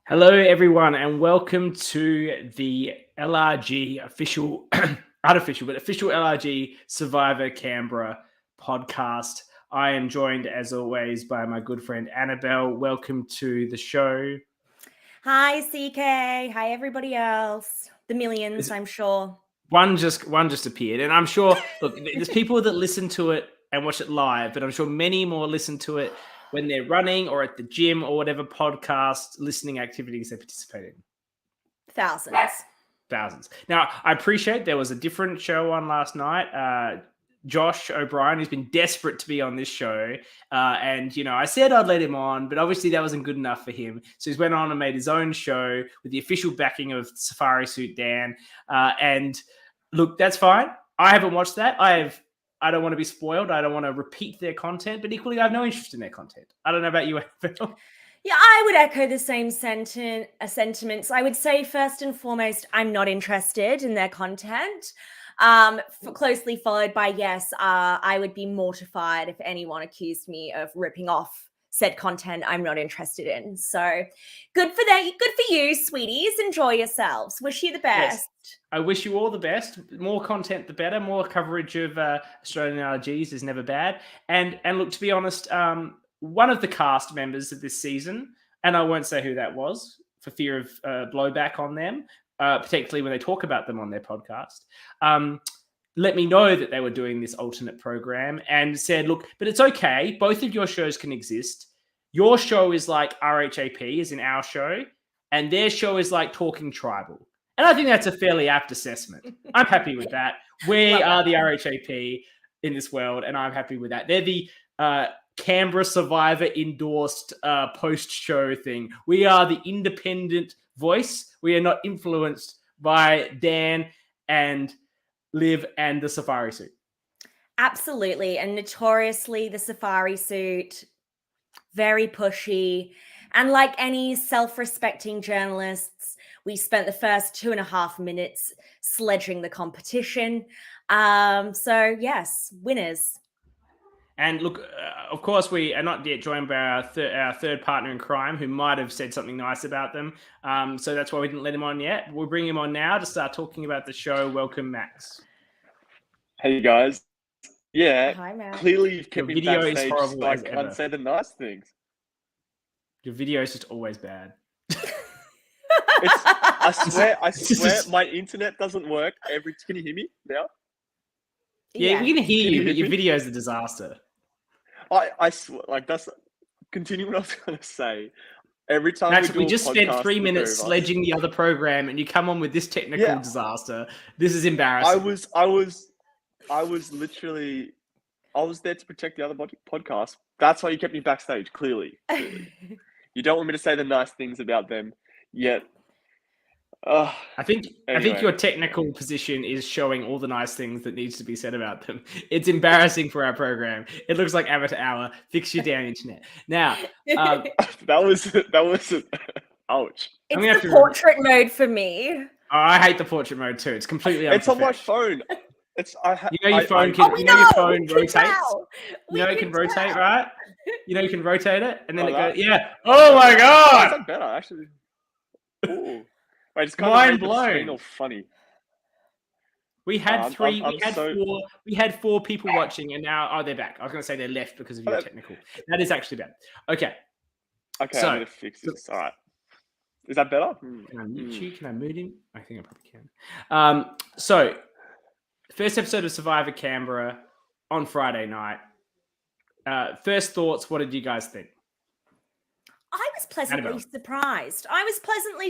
Hello, everyone, and welcome to the LRG official, official LRG Survivor Canberra podcast. I am joined, as always, by my good friend Annabel. Welcome to the show. Hi, CK. Hi, everybody else. The millions, I'm sure. One just appeared, and I'm sure. Look, there's people that listen to it and watch it live, but I'm sure many more listen to it when they're running or at the gym or whatever podcast listening activities they participate in. Thousands. Now, I appreciate there was a different show on last night. Josh O'Brien, who's been desperate to be on this show. And, I said I'd let him on, but obviously that wasn't good enough for him. So he's went on and made his own show with the official backing of Safari Suit Dan. And look, that's fine. I haven't watched that. I don't want to be spoiled. I don't want to repeat their content, but equally I have no interest in their content. I don't know about you, Annabelle. Yeah, I would echo the same sentiments. I would say, first and foremost, I'm not interested in their content. Closely followed by, yes, I would be mortified if anyone accused me of ripping off said content I'm not interested in. So good for you, sweeties. Enjoy yourselves. Wish you the best. Yes. I wish you all the best. More content, the better. More coverage of Australian LRGs is never bad. And look, to be honest, one of the cast members of this season, and I won't say who that was for fear of blowback on them, particularly when they talk about them on their podcast, let me know that they were doing this alternate program and said, look, but it's okay. Both of your shows can exist. Your show is like RHAP, is in our show, and their show is like Talking Tribal. And I think that's a fairly apt assessment. I'm happy with that. We are the RHAP in this world, and I'm happy with that. They're the Canberra Survivor endorsed post-show thing. We are the independent voice. We are not influenced by Dan and Liv and the Safari Suit. Absolutely. And notoriously, the Safari Suit, very pushy. And like any self-respecting journalists, we spent the first 2.5 minutes sledging the competition. So yes, winners. And look, of course, we are not yet joined by our third partner in crime, who might have said something nice about them. So that's why we didn't let him on yet. We'll bring him on now to start talking about the show. Welcome, Max. Hey, guys. Yeah, Hi, Max. Clearly you've kept Your me video is backstage horrible so I as can't ever. say the nice things. Your video is just always bad. I swear my internet doesn't work. Can you hear me now? Yeah, we can hear you, but your me? video is a disaster. I swear, like, that's continue what I was going to say. Every time Max, we just spent 3 minutes sledging the other program, and you come on with this technical disaster. This is embarrassing. I was literally, I was there to protect the other podcast. That's why you kept me backstage. Clearly. You don't want me to say the nice things about them yet. I think your technical position is showing all the nice things that needs to be said about them. It's embarrassing for our program. It looks like amateur hour. Fix your damn internet. Now, that was ouch. It's the portrait mode for me. Oh, I hate the portrait mode too. It's completely It's on my phone. Your phone can rotate. It can rotate, right? You can rotate it, and then it goes. Yeah. Oh my god! Is that better actually? Ooh. Wait, it's kind mind of blown. All funny. We had we had 4 people watching, and now they're back. I was going to say they're left because of your technical. That is actually bad. Okay. Okay, so, I'm going to fix this. All right. Is that better? Can I mute you? Can I mute him? I think I probably can. So, first episode of Survivor Canberra on Friday night. First thoughts, what did you guys think? I was pleasantly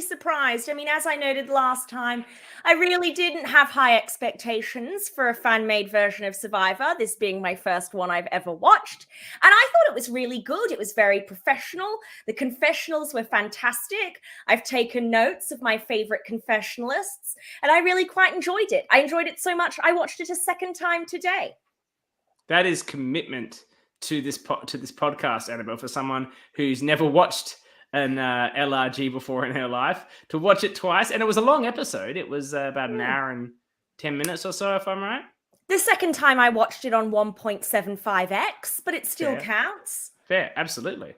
surprised. I mean, as I noted last time, I really didn't have high expectations for a fan-made version of Survivor, this being my first one I've ever watched. And I thought it was really good. It was very professional. The confessionals were fantastic. I've taken notes of my favorite confessionalists, and I really quite enjoyed it. I enjoyed it so much, I watched it a second time today. That is commitment to this podcast, Annabelle, for someone who's never watched an LRG before in her life, to watch it twice. And it was a long episode. It was about an hour and 10 minutes or so, if I'm right. The second time I watched it on 1.75x, but it still counts. Fair, absolutely.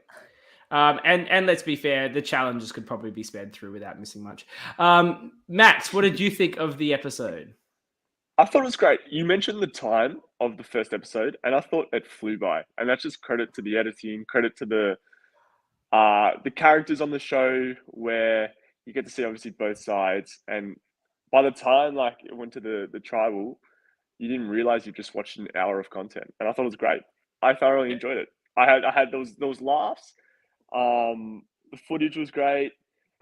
And let's be fair, the challenges could probably be sped through without missing much. Max, what did you think of the episode? I thought it was great. You mentioned the time of the first episode, and I thought it flew by. And that's just credit to the editing, credit to the characters on the show, where you get to see obviously both sides. And by the time like it went to the tribal, you didn't realize you just watched an hour of content, and I thought it was great. I thoroughly enjoyed it. I had those laughs. The footage was great.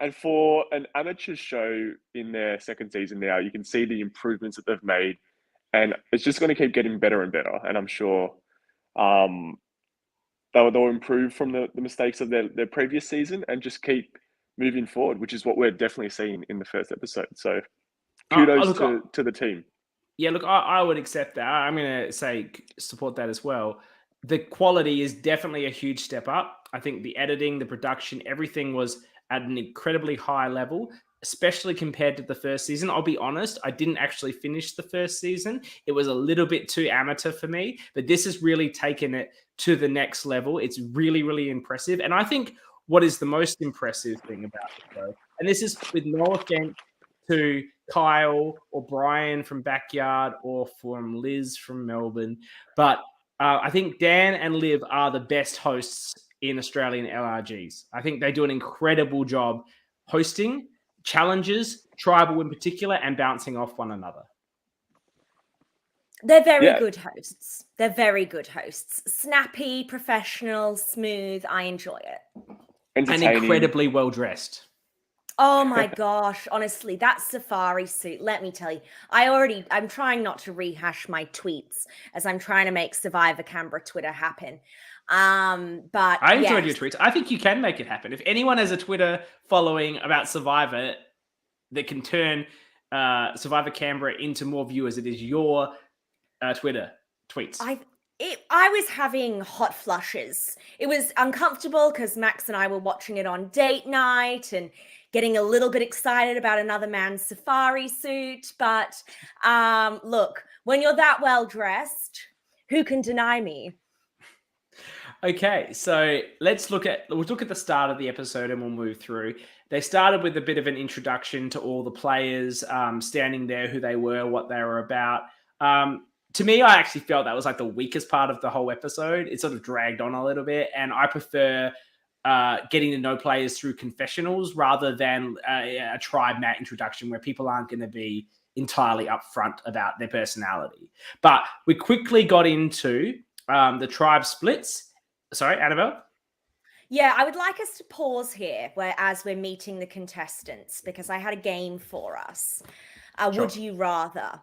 And for an amateur show in their second season now, you can see the improvements that they've made, and it's just going to keep getting better and better. And I'm sure they'll improve from the mistakes of their previous season and just keep moving forward, which is what we're definitely seeing in the first episode. So kudos to the team. Yeah, look, I would accept that. I'm going to say support that as well. The quality is definitely a huge step up. I think the editing, the production, everything was at an incredibly high level, especially compared to the first season. I'll be honest, I didn't actually finish the first season. It was a little bit too amateur for me, but this has really taken it to the next level. It's really, really impressive. And I think what is the most impressive thing about the show, and this is with no offense to Kyle or Brian from Backyard or from Liz from Melbourne, but I think Dan and Liv are the best hosts in Australian LRGs. I think they do an incredible job hosting challenges, tribal in particular, and bouncing off one another. They're very good hosts. They're very good hosts. Snappy, professional, smooth. I enjoy it. And incredibly well dressed. Oh my gosh, honestly, that safari suit, let me tell you, I'm trying not to rehash my tweets as I'm trying to make Survivor Canberra Twitter happen. But I enjoyed your tweets. I think you can make it happen. If anyone has a Twitter following about Survivor that can turn Survivor Canberra into more viewers, it is your Twitter tweets. I was having hot flushes. It was uncomfortable because Max and I were watching it on date night and getting a little bit excited about another man's safari suit. But look, when you're that well dressed, who can deny me? Okay, so we'll look at the start of the episode and we'll move through. They started with a bit of an introduction to all the players, standing there, who they were, what they were about. To me, I actually felt that was like the weakest part of the whole episode. It sort of dragged on a little bit, and I prefer getting to know players through confessionals rather than a tribe mat introduction where people aren't going to be entirely upfront about their personality. But we quickly got into the tribe splits. Sorry, Annabelle? Yeah, I would like us to pause here as we're meeting the contestants, because I had a game for us. Sure. Would you rather?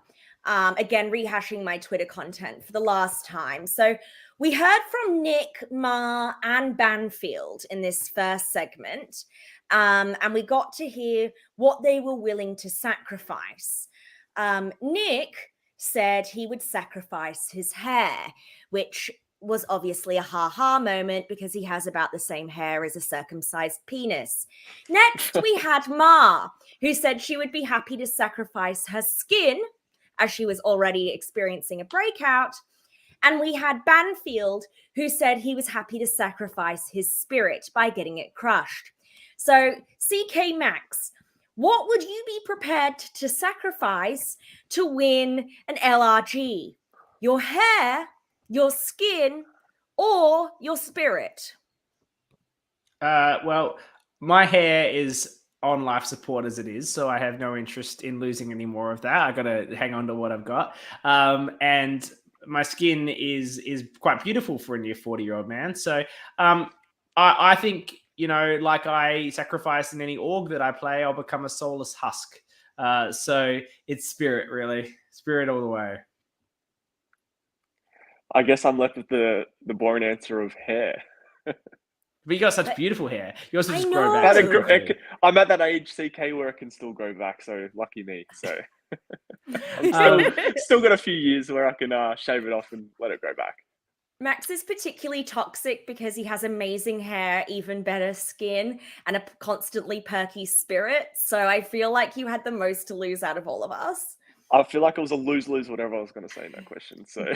Again, rehashing my Twitter content for the last time. So we heard from Nick, Ma, and Banfield in this first segment, and we got to hear what they were willing to sacrifice. Nick said he would sacrifice his hair, which was obviously a ha-ha moment because he has about the same hair as a circumcised penis. Next, we had Ma, who said she would be happy to sacrifice her skin as she was already experiencing a breakout. And we had Banfield, who said he was happy to sacrifice his spirit by getting it crushed. So, CK Max, what would you be prepared to sacrifice to win an LRG? Your hair, your skin, or your spirit? Well, my hair is on life support as it is, so I have no interest in losing any more of that. I got to hang on to what I've got. And my skin is quite beautiful for a near 40-year-old man. So I think, like I sacrifice in any org that I play, I'll become a soulless husk. So it's spirit, really. Spirit all the way. I guess I'm left with the boring answer of hair. But you got such beautiful hair. You also just grow back. I'm at that age, CK, where it can still grow back. So lucky me. So I'm still got a few years where I can shave it off and let it grow back. Max is particularly toxic because he has amazing hair, even better skin, and a constantly perky spirit. So I feel like you had the most to lose out of all of us. I feel like it was a lose-lose, whatever I was going to say in that question. So,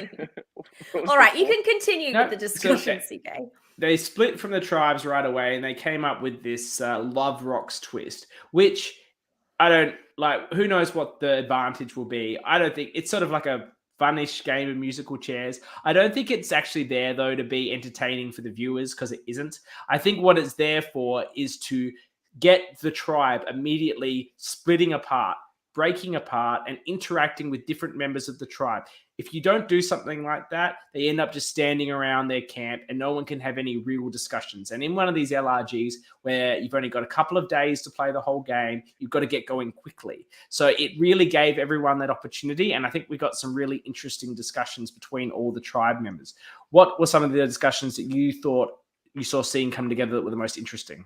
All right, you can continue with the discussion, so CK. they split from the tribes right away, and they came up with this Love Rocks twist, which I don't like. Who knows what the advantage will be? I don't think it's sort of like a funnish game of musical chairs. I don't think it's actually there though to be entertaining for the viewers, because it isn't. I think what it's there for is to get the tribe immediately splitting apart, breaking apart, and interacting with different members of the tribe. If you don't do something like that, they end up just standing around their camp and no one can have any real discussions. And in one of these LRGs where you've only got a couple of days to play the whole game, you've got to get going quickly. So it really gave everyone that opportunity. And I think we got some really interesting discussions between all the tribe members. What were some of the discussions that you thought you saw scene come together that were the most interesting?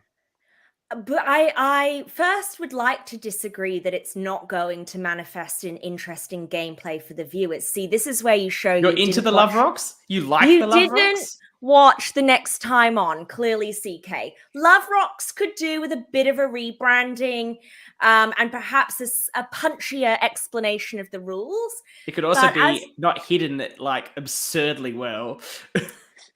But I first would like to disagree that it's not going to manifest in interesting gameplay for the viewers. See, this is where you show You're into the Love Rocks? You like the Love Rocks? You didn't watch the next time on, clearly, CK. Love Rocks could do with a bit of a rebranding and perhaps a punchier explanation of the rules. It could also be not hidden like absurdly well.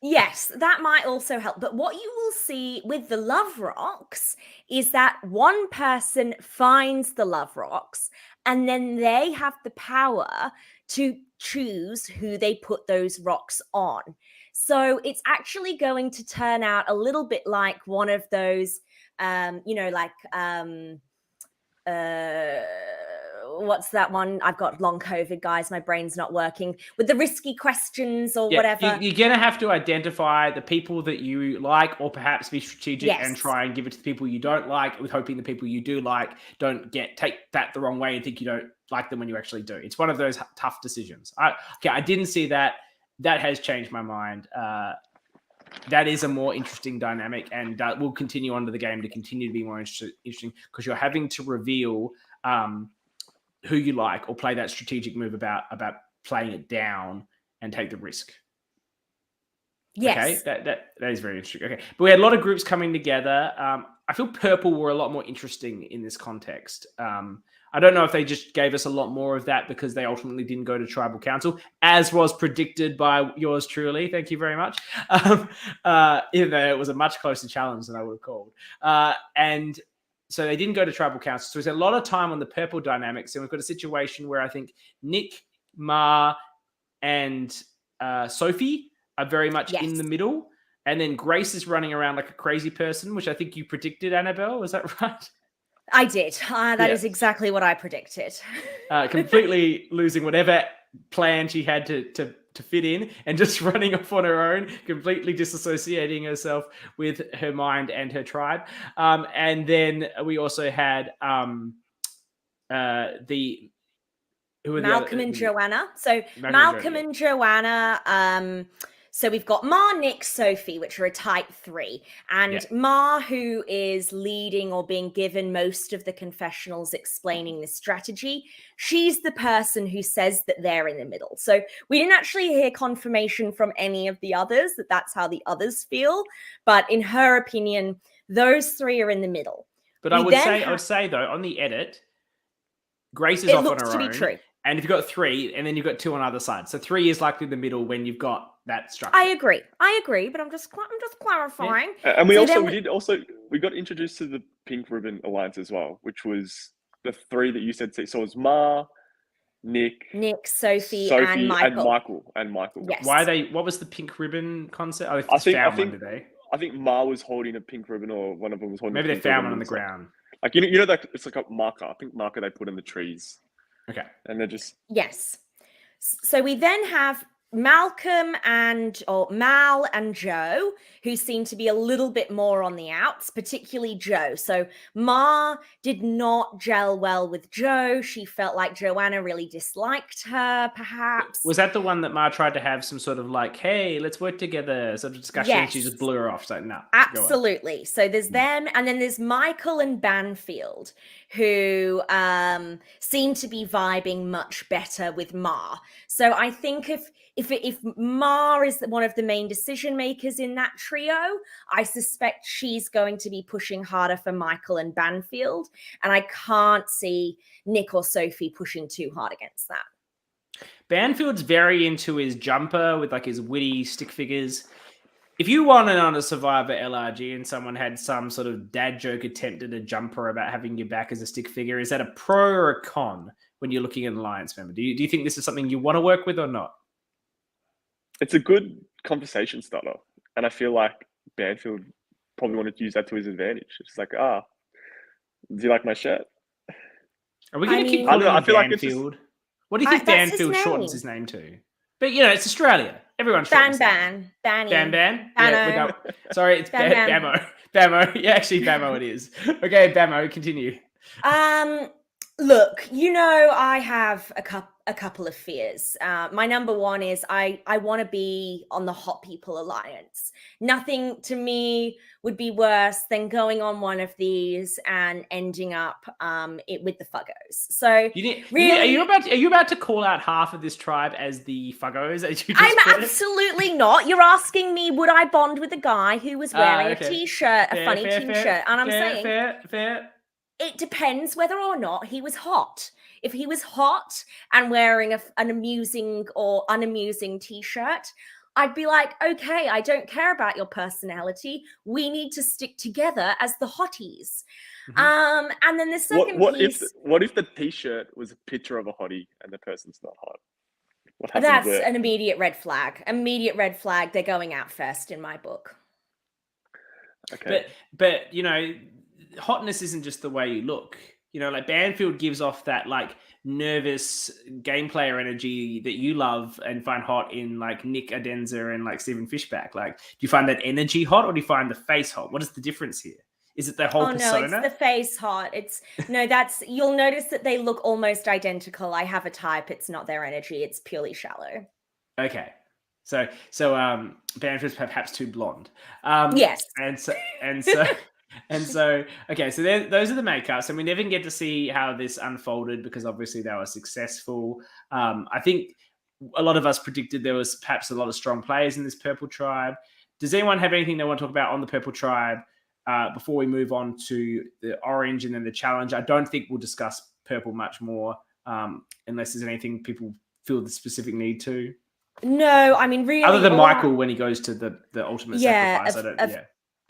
Yes, that might also help. But what you will see with the Love Rocks is that one person finds the Love Rocks and then they have the power to choose who they put those rocks on. So it's actually going to turn out a little bit like one of those, what's that one? I've got long COVID, guys. My brain's not working. With the risky questions or whatever. You're going to have to identify the people that you like, or perhaps be strategic and try and give it to the people you don't like, with hoping the people you do like don't take that the wrong way and think you don't like them when you actually do. It's one of those tough decisions. I didn't see that. That has changed my mind. That is a more interesting dynamic, and will continue onto the game to continue to be more interesting, because you're having to reveal who you like, or play that strategic move about playing it down and take the risk. Yes. Okay, that is very interesting. Okay, but we had a lot of groups coming together. I feel purple were a lot more interesting in this context. I don't know if they just gave us a lot more of that because they ultimately didn't go to tribal council, as was predicted by yours truly. Thank you very much. Even though it was a much closer challenge than I would have called. And so they didn't go to tribal council. So we spent a lot of time on the purple dynamics. And we've got a situation where I think Nick, Ma, and Sophie are very much in the middle. And then Grace is running around like a crazy person, which I think you predicted, Annabelle. Was that right? I did. That is exactly what I predicted. Completely losing whatever plan she had to fit in, and just running off on her own, completely disassociating herself with her mind and her tribe. And then we also had Malcolm and Joanna. So Malcolm and Joanna. So we've got Ma, Nick, Sophie, which are a type 3. And Ma, who is leading or being given most of the confessionals explaining this strategy, she's the person who says that they're in the middle. So we didn't actually hear confirmation from any of the others that that's how the others feel. But in her opinion, those three are in the middle. But I would say though, on the edit, Grace is off on her own. It looks to be true. And if you've got 3, and then you've got 2 on either side. So 3 is likely the middle when you've got that structure. I agree, but I'm just clarifying. Yeah. And we got introduced to the Pink Ribbon Alliance as well, which was the 3 that you said. So it was Ma, Nick, Sophie, and Michael. Yes. What was the Pink Ribbon concept? I think did they? I think Ma was holding a pink ribbon, or one of them was holding. Maybe they found one on the ground. Like you know that it's like a marker. I think marker they put in the trees. Okay. And they're just... Yes. So we then have Mal and Joe, who seem to be a little bit more on the outs, particularly Joe. So Ma did not gel well with Joe. She felt like Joanna really disliked her, perhaps. Was that the one that Ma tried to have some sort of like, hey, let's work together sort of discussion? Yes. And she just blew her off. So no. Absolutely. So there's them, and then there's Michael and Banfield, who seem to be vibing much better with Ma. So I think if Ma is one of the main decision makers in that trio, I suspect she's going to be pushing harder for Michael and Banfield, and I can't see Nick or Sophie pushing too hard against that. Banfield's very into his jumper with like his witty stick figures. If you wanted on a Survivor LRG and someone had some sort of dad joke attempt at a jumper about having your back as a stick figure, is that a pro or a con when you're looking at an alliance member? Do you think this is something you want to work with or not? It's a good conversation starter, and I feel like Banfield probably wanted to use that to his advantage. It's like, do you like my shirt? Are we going to keep I don't calling know, him I feel like it's Banfield? What do you think Banfield shortens his name to? But, you know, it's Australia. Everyone shortens Ban. Ban? Yeah, sorry, it's Bamo. Bamo. Yeah, actually, Bamo it is. Okay, Bamo, continue. Look, you know, I have a couple of fears. My number one is I want to be on the Hot People Alliance. Nothing to me would be worse than going on one of these and ending up with the Fuggos. So are you about to call out half of this tribe as the Fuggos? As you just I'm absolutely not. You're asking me, would I bond with a guy who was wearing a t-shirt, a funny t-shirt? And I'm saying fair. It depends whether or not he was hot. If he was hot and wearing an amusing or unamusing t-shirt, I'd be like, okay, I don't care about your personality. We need to stick together as the hotties. Mm-hmm. And then the second piece... What if the t-shirt was a picture of a hottie and the person's not hot? What happens That's there? An immediate red flag. Immediate red flag. They're going out first in my book. Okay. But you know... hotness isn't just the way you look. You know, like Banfield gives off that like nervous game player energy that you love and find hot in like Nick Adenza and like Stephen Fishback. Like, do you find that energy hot or do you find the face hot? What is the difference here? Is it the whole persona? No, it's the face hot. You'll notice that they look almost identical. I have a type. It's not their energy. It's purely shallow. Okay. So Banfield's perhaps too blonde. Yes. And so, okay, so those are the makeups, and we never get to see how this unfolded because obviously they were successful. I think a lot of us predicted there was perhaps a lot of strong players in this Purple Tribe. Does anyone have anything they want to talk about on the Purple Tribe before we move on to the Orange and then the Challenge? I don't think we'll discuss Purple much more unless there's anything people feel the specific need to. No, I mean, really... Other than Michael when he goes to the ultimate sacrifice.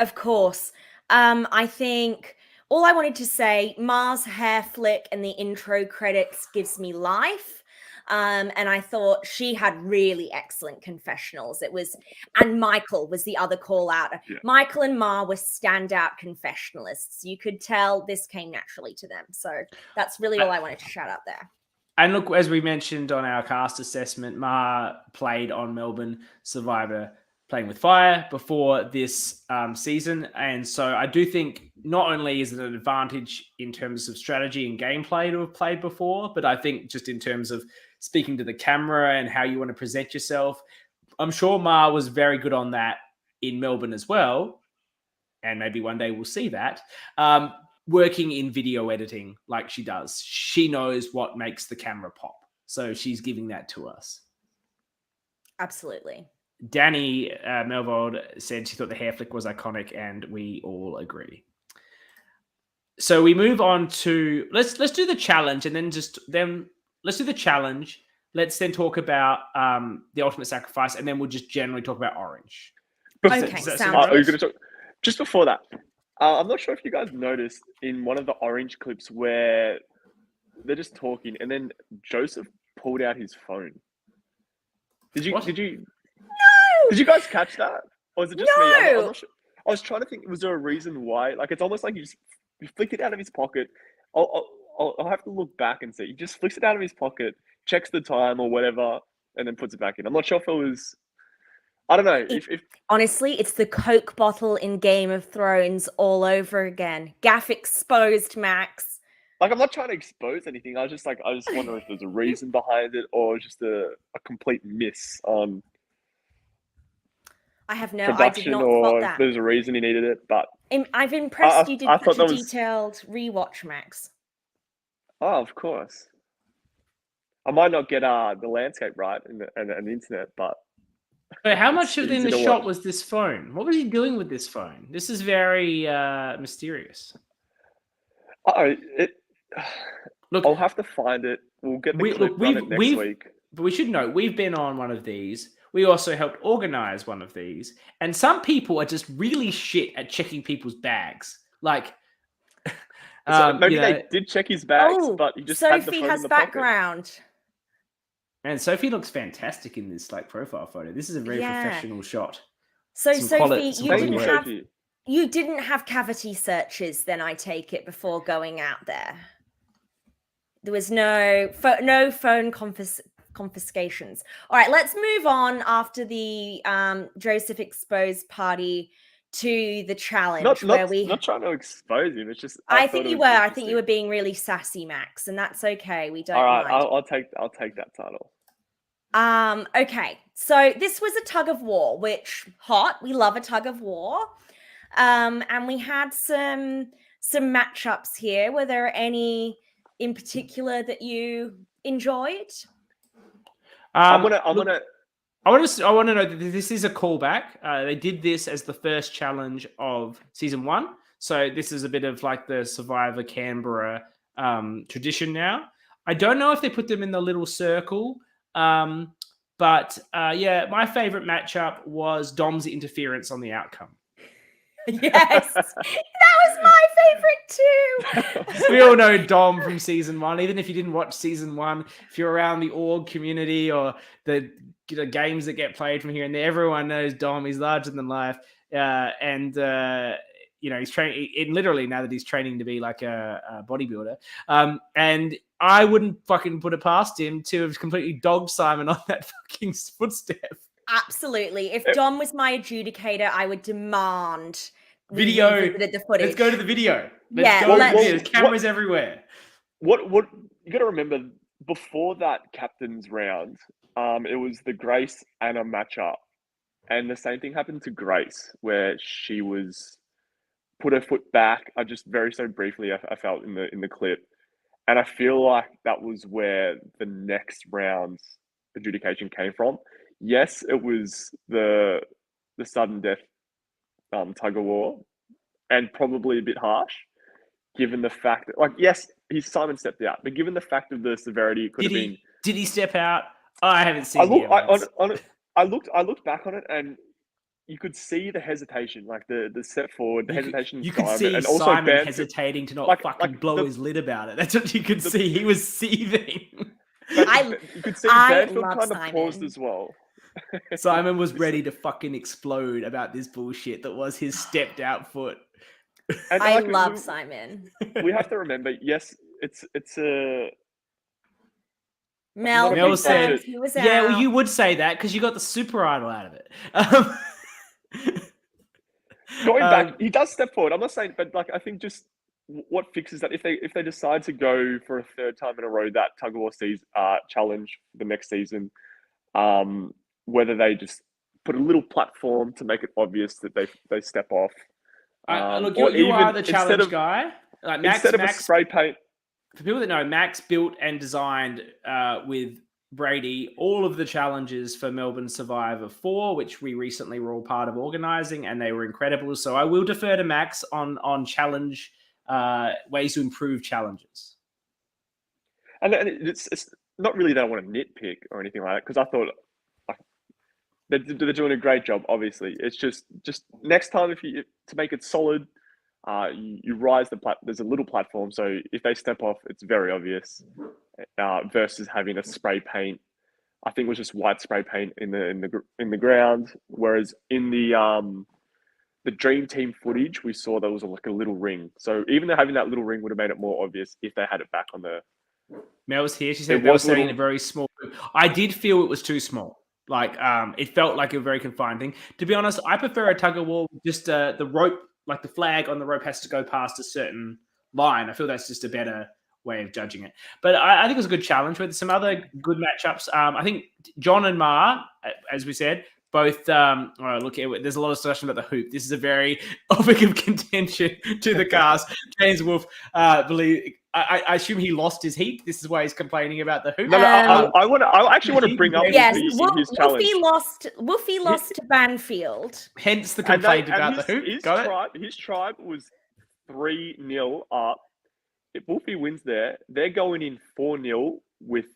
Of course. I think all I wanted to say, Ma's hair flick and the intro credits gives me life. And I thought she had really excellent confessionals. And Michael was the other call out. Yeah. Michael and Ma were standout confessionalists. You could tell this came naturally to them. So that's really all I wanted to shout out there. And look, as we mentioned on our cast assessment, Ma played on Melbourne Survivor Playing with Fire before this season. And so I do think not only is it an advantage in terms of strategy and gameplay to have played before, but I think just in terms of speaking to the camera and how you want to present yourself, I'm sure Ma was very good on that in Melbourne as well. And maybe one day we'll see that. Working in video editing like she does. She knows what makes the camera pop. So she's giving that to us. Absolutely. Danny Melvold said she thought the hair flick was iconic, and we all agree. So we move on to let's do the challenge, and then let's do the challenge. Let's then talk about the ultimate sacrifice, and then we'll just generally talk about Orange. Okay, just before that, I'm not sure if you guys noticed in one of the Orange clips where they're just talking, and then Joseph pulled out his phone. Did you guys catch that? Or is it just me? I'm not sure. I was trying to think, was there a reason why? Like, it's almost like you flicked it out of his pocket. I'll have to look back and see. He just flicks it out of his pocket, checks the time or whatever, and then puts it back in. I'm not sure if it was... I don't know. Honestly, it's the Coke bottle in Game of Thrones all over again. Gaff exposed, Max. Like, I'm not trying to expose anything. I just wonder if there's a reason behind it or just a complete miss on... I did not spot that. There's a reason he needed it, but I've impressed you did such a detailed rewatch, Max. Oh, of course. I might not get the landscape right and the internet, but So how it's much of in easy the to shot watch. was this phone? What was he doing with this phone? This is very mysterious. Oh, it. Look, I'll have to find it. We'll get the clip, run it next week. but we should know we've been on one of these. We also helped organize one of these, and some people are just really shit at checking people's bags. Like, So maybe you know, they did check his bags, Oh, but he just had the Sophie phone in has the pocket. background. and Sophie looks fantastic in this like profile photo. This is a very Yeah. professional shot. So Some Sophie, some you Thank quality didn't you, work. have Sophie. you didn't have cavity searches, then I take it, before going out there. There was no phone confiscations. All right, let's move on after the Joseph exposed party to the challenge Not trying to expose him. It's just I thought think it you was were. I think you were interesting. being really sassy, Max, and that's okay. We don't All right, mind. I'll take that title. Okay, so this was a tug of war, which hot. We love a tug of war. And we had some matchups here. Were there any in particular that you enjoyed? I'm Look, gonna. I want to know that this is a callback. They did this as the first challenge of season 1, so this is a bit of like the Survivor Canberra tradition now. I don't know if they put them in the little circle, but yeah, my favorite matchup was Dom's interference on the outcome. Yes, that was my favorite too. We all know Dom from season 1. Even if you didn't watch season 1, if you're around the org community or the games that get played from here and there, everyone knows Dom. He's larger than life, and he's training. Literally now that he's training to be like a bodybuilder, and I wouldn't fucking put it past him to have completely dogged Simon on that fucking footstep. Absolutely. If Dom was my adjudicator, I would demand we Video. revisited the footage. Let's go to the video. Yeah, Go to the let's- video. There's cameras everywhere. What you got to remember before that captain's round, it was the Grace Anna matchup, and the same thing happened to Grace where she was put her foot back. I just so briefly I felt in the clip, and I feel like that was where the next round's adjudication came from. Yes, it was the sudden death tug of war, and probably a bit harsh, given the fact that, like, yes, Simon stepped out, but given the fact of the severity, it could have been. Did he step out? I haven't seen it. I looked back on it, and you could see the hesitation, like the step forward, the hesitation. You could see and also Simon hesitating to not fucking blow his lid about it. That's what you could see. He was seething. You could see Banfield kind of paused as well. Simon was ready to fucking explode about this bullshit that was his stepped out foot. And I love Simon. We have to remember, yes, it's a. Mel said, he was "Yeah, out. well, you would say that because you got the super idol out of it." Going back, he does step forward. I'm not saying, but like I think just what fixes that if they decide to go for a third time in a row that tug of war challenge the next season, whether they just put a little platform to make it obvious that they step off. Look, you are the challenge guy. Like Max, instead of a spray paint. For people that know, Max built and designed with Brady all of the challenges for Melbourne Survivor 4, which we recently were all part of organising, and they were incredible. So I will defer to Max on challenge ways to improve challenges. And it's not really that I want to nitpick or anything like that, because I thought they're doing a great job. Obviously, it's just next time to make it solid, you rise there's a little platform, so if they step off, it's very obvious. Versus having a spray paint, I think it was just white spray paint in the ground. Whereas in the Dream Team footage, we saw there was like a little ring. So even though having that little ring would have made it more obvious if they had it back on the. Mel's here. She said they were setting a very small. I did feel it was too small. Like it felt like a very confined thing. To be honest, I prefer a tug of war. Just the rope, like the flag on the rope, has to go past a certain line. I feel that's just a better way of judging it. But I think it was a good challenge with some other good matchups. I think John and Ma, as we said, both. There's a lot of discussion about the hoop. This is a very topic of contention to the cast. James Wolfe I assume he lost his heat. This is why he's complaining about the hoop. No, I actually want to bring up yes, his challenge. Woofy lost to Banfield. Hence the complaint about the hoop. His tribe was 3-0 up. If Woofy wins there, they're going in 4-0 with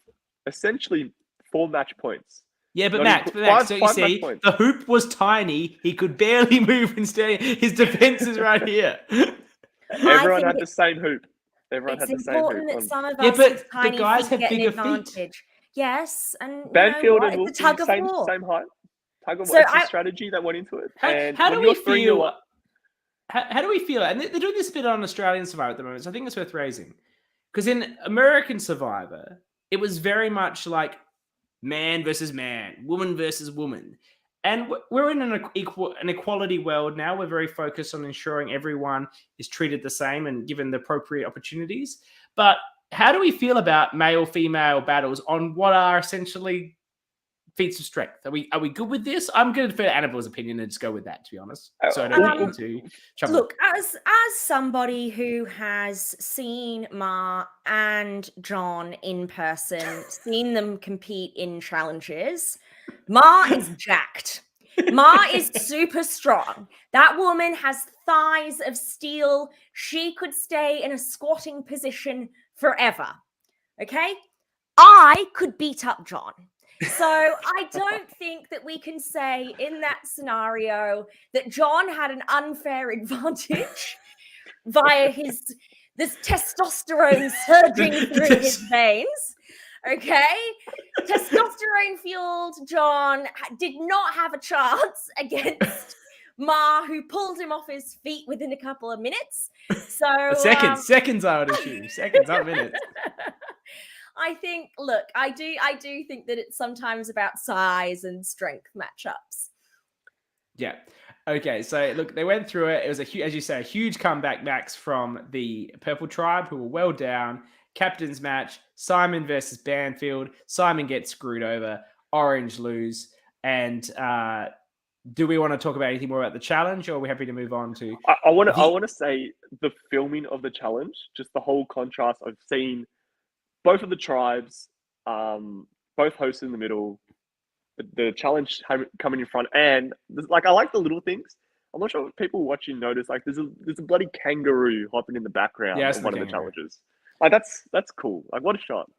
essentially 4 match points. Yeah, but Max, so you see, the hoop was tiny. He could barely move and stay. His defense is right here. Everyone had the same hoop. It's important that some of us yeah, but tiny the guys have get bigger an advantage. Feet. Yes, and Banfield and Wolfie, same height. Tug of war. It's a strategy that went into it. How do we feel? How do we feel? And they're doing this bit on Australian Survivor at the moment, so I think it's worth raising. Because in American Survivor, it was very much like man versus man, woman versus woman. And we're in an equality world now. We're very focused on ensuring everyone is treated the same and given the appropriate opportunities. But how do we feel about male-female battles on what are essentially feats of strength? Are we good with this? I'm going to defer to Annabel's opinion and just go with that, to be honest. So I don't get into trouble. Look, as somebody who has seen Ma and John in person, seen them compete in challenges, Ma is jacked. Ma is super strong. That woman has thighs of steel. She could stay in a squatting position forever. Okay? I could beat up John. So I don't think that we can say in that scenario that John had an unfair advantage via this testosterone surging through his veins. Okay? Testosterone fueled John did not have a chance against Ma, who pulled him off his feet within a couple of minutes. So seconds, I would assume. Seconds, not minutes. I think, look, I do think that it's sometimes about size and strength matchups. Yeah. Okay. So look, they went through it. It was as you say, a huge comeback, Max, from the Purple Tribe, who were well down. Captain's match: Simon versus Banfield. Simon gets screwed over. Orange lose. And do we want to talk about anything more about the challenge, or are we happy to move on to? I want to say the filming of the challenge, just the whole contrast. I've seen both of the tribes, both hosts in the middle, the challenge coming in front, and I like the little things. I'm not sure if people watching notice, there's a bloody kangaroo hopping in the background of one of the challenges. That's cool. What a shot.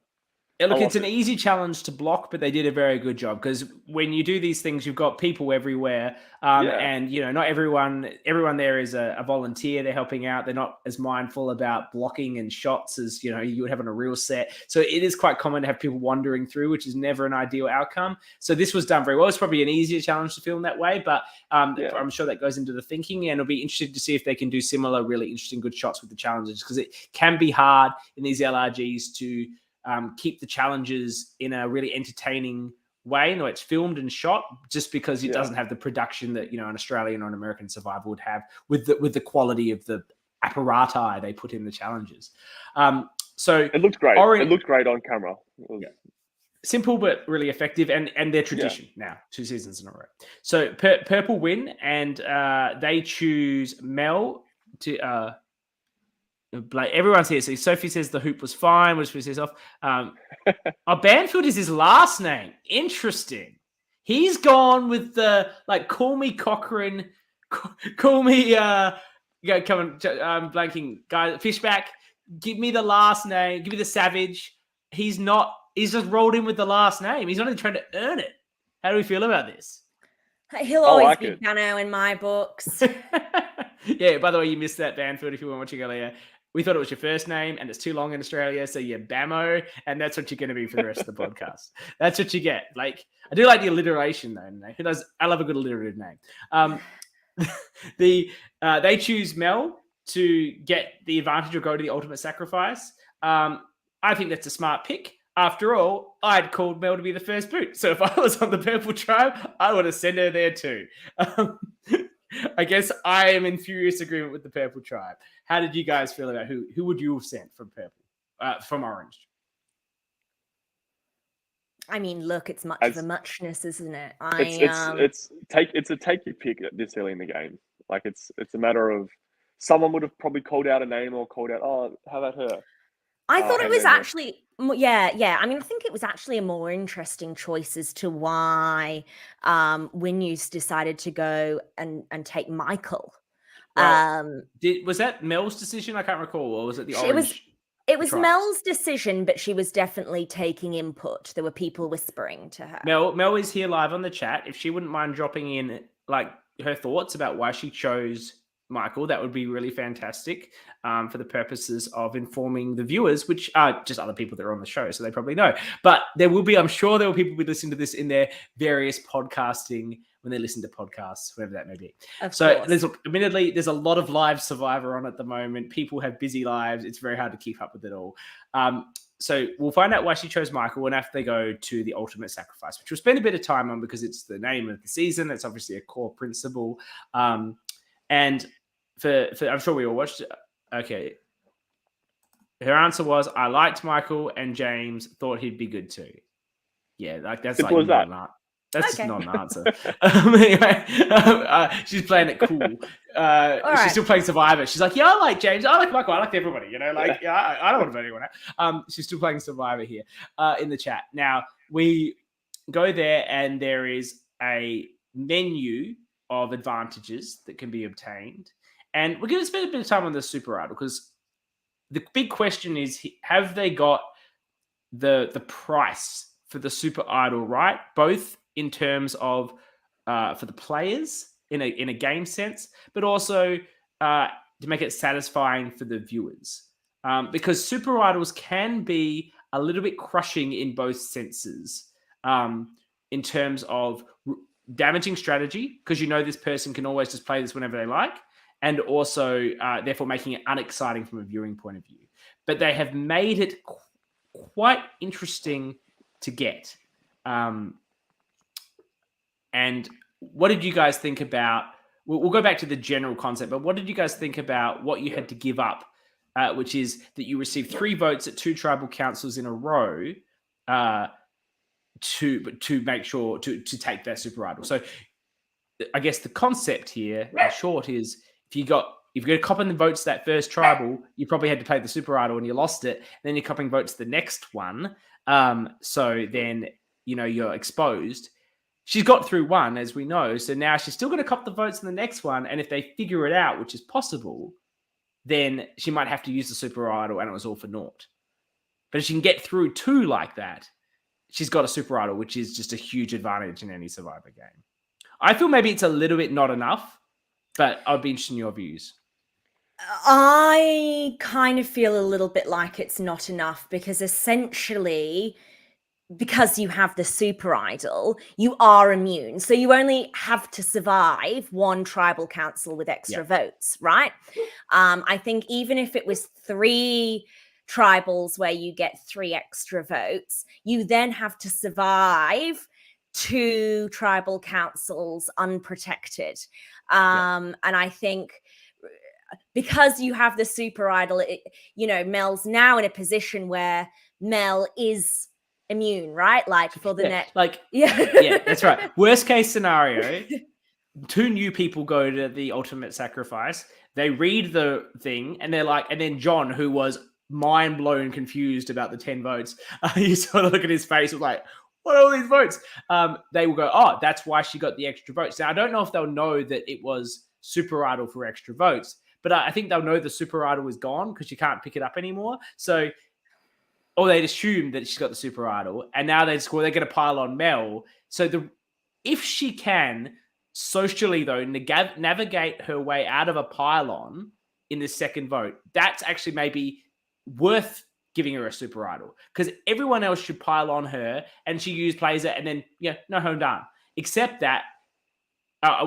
Look, it's an easy challenge to block, but they did a very good job, because when you do these things, you've got people everywhere, and not everyone there is a volunteer. They're helping out. They're not as mindful about blocking and shots as you would have on a real set. So it is quite common to have people wandering through, which is never an ideal outcome. So this was done very well. It's probably an easier challenge to film that way, but I'm sure that goes into the thinking, and it'll be interesting to see if they can do similar, really interesting, good shots with the challenges, because it can be hard in these LRGs to keep the challenges in a really entertaining way. It's filmed and shot, just because it doesn't have the production that an Australian or an American Survivor would have with the quality of the apparati they put in the challenges. So it looked great. It looked great on camera. Simple but really effective, and their tradition now, 2 seasons in a row. So Purple win, and they choose Mel to. Everyone's here. So Sophie says the hoop was fine, which says off. Banfield is his last name. Interesting. He's gone with the call me Cochrane, call me I'm blanking, guy, Fishback. Give me the last name. Give me the Savage. He's just rolled in with the last name. He's not even trying to earn it. How do we feel about this? He'll always be Gano in my books. Yeah. By the way, you missed that, Banfield, if you weren't watching earlier. We thought it was your first name, and it's too long in Australia, so you're Bamo, and that's what you're going to be for the rest of the podcast. That's what you get. I do like the alliteration, though. I love a good alliterative name. They choose Mel to get the advantage or go to the ultimate sacrifice. I think that's a smart pick. After all, I'd called Mel to be the first boot. So if I was on the Purple Tribe, I would have sent her there too. I guess I am in furious agreement with the Purple Tribe. How did you guys feel about who would you have sent from Purple, from Orange? I mean, look, it's much of a muchness, isn't it? It's a take your pick this early in the game. It's a matter of someone would have probably called out a name or called out, oh, how about her? I thought it and was then actually, yeah. I mean, I think it was actually a more interesting choice as to why Winnews decided to go and take Michael. Well, was that Mel's decision? I can't recall, or was it the It was Orange? it was Tribes? Mel's decision, but she was definitely taking input. There were people whispering to her. Mel is here live on the chat. If she wouldn't mind dropping in like her thoughts about why she chose Michael, that would be really fantastic for the purposes of informing the viewers, which are just other people that are on the show, so they probably know. But there will be, I'm sure there will be people who listen to this in their various podcasting when they listen to podcasts, whatever that may be. So admittedly, there's a lot of live Survivor on at the moment. People have busy lives. It's very hard to keep up with it all. So we'll find out why she chose Michael and after they go to the ultimate sacrifice, which we'll spend a bit of time on because it's the name of the season. It's obviously a core principle. And for I'm sure we all watched it. Okay. Her answer was, I liked Michael and James thought he'd be good too. Yeah, that's simple like as that. not That's just not an answer. Anyway, she's playing it cool. She's still playing Survivor. She's like, yeah, I like James. I like Michael. I like everybody. You know, like, yeah, I don't want to vote anyone out. She's still playing Survivor here in the chat. Now, we go there and there is a menu of advantages that can be obtained. And we're going to spend a bit of time on the Super Idol because the big question is, have they got the price for the Super Idol right? Both in terms of for the players in a game sense, but also to make it satisfying for the viewers. Because Super Idols can be a little bit crushing in both senses in terms of damaging strategy, because you know this person can always just play this whenever they like, and also therefore making it unexciting from a viewing point of view. But they have made it quite interesting to get. And what did you guys think about? We'll go back to the general concept, but what did you guys think about what you had to give up, which is that you received 3 votes at 2 tribal councils in a row to make sure to take that Super Idol. So I guess the concept here, in short, is if you got a cop in the votes that first tribal, you probably had to play the Super Idol and you lost it. Then you're copping votes the next one. So then, you know, you're exposed. She's got through one, as we know. So now she's still going to cop the votes in the next one. And if they figure it out, which is possible, then she might have to use the Super Idol and it was all for naught. But if she can get through 2 like that, she's got a Super Idol, which is just a huge advantage in any Survivor game. I feel maybe it's a little bit not enough, but I'd be interested in your views. I kind of feel a little bit like it's not enough because essentially, because you have the Super Idol, you are immune. So you only have to survive 1 tribal council with extra votes, right? I think even if it was 3 tribals where you get 3 extra votes, you then have to survive 2 tribal councils unprotected. And I think because you have the Super Idol, Mel's now in a position where Mel is immune, right? Like for the next, yeah, that's right. Worst case scenario, 2 new people go to the ultimate sacrifice. They read the thing and they're like, and then John, who was mind blown, confused about the 10 votes, you sort of look at his face, was like, what are all these votes? They will go, oh, that's why she got the extra votes. Now, I don't know if they'll know that it was Super Idol for extra votes, but I think they'll know the Super Idol is gone because you can't pick it up anymore. So, or they'd assume that she's got the Super Idol, and now they're going to pile on Mel. So if she can socially, though, navigate her way out of a pylon in the second vote, that's actually maybe worth giving her a Super Idol, because everyone else should pile on her and she plays it and then, no home done. Except that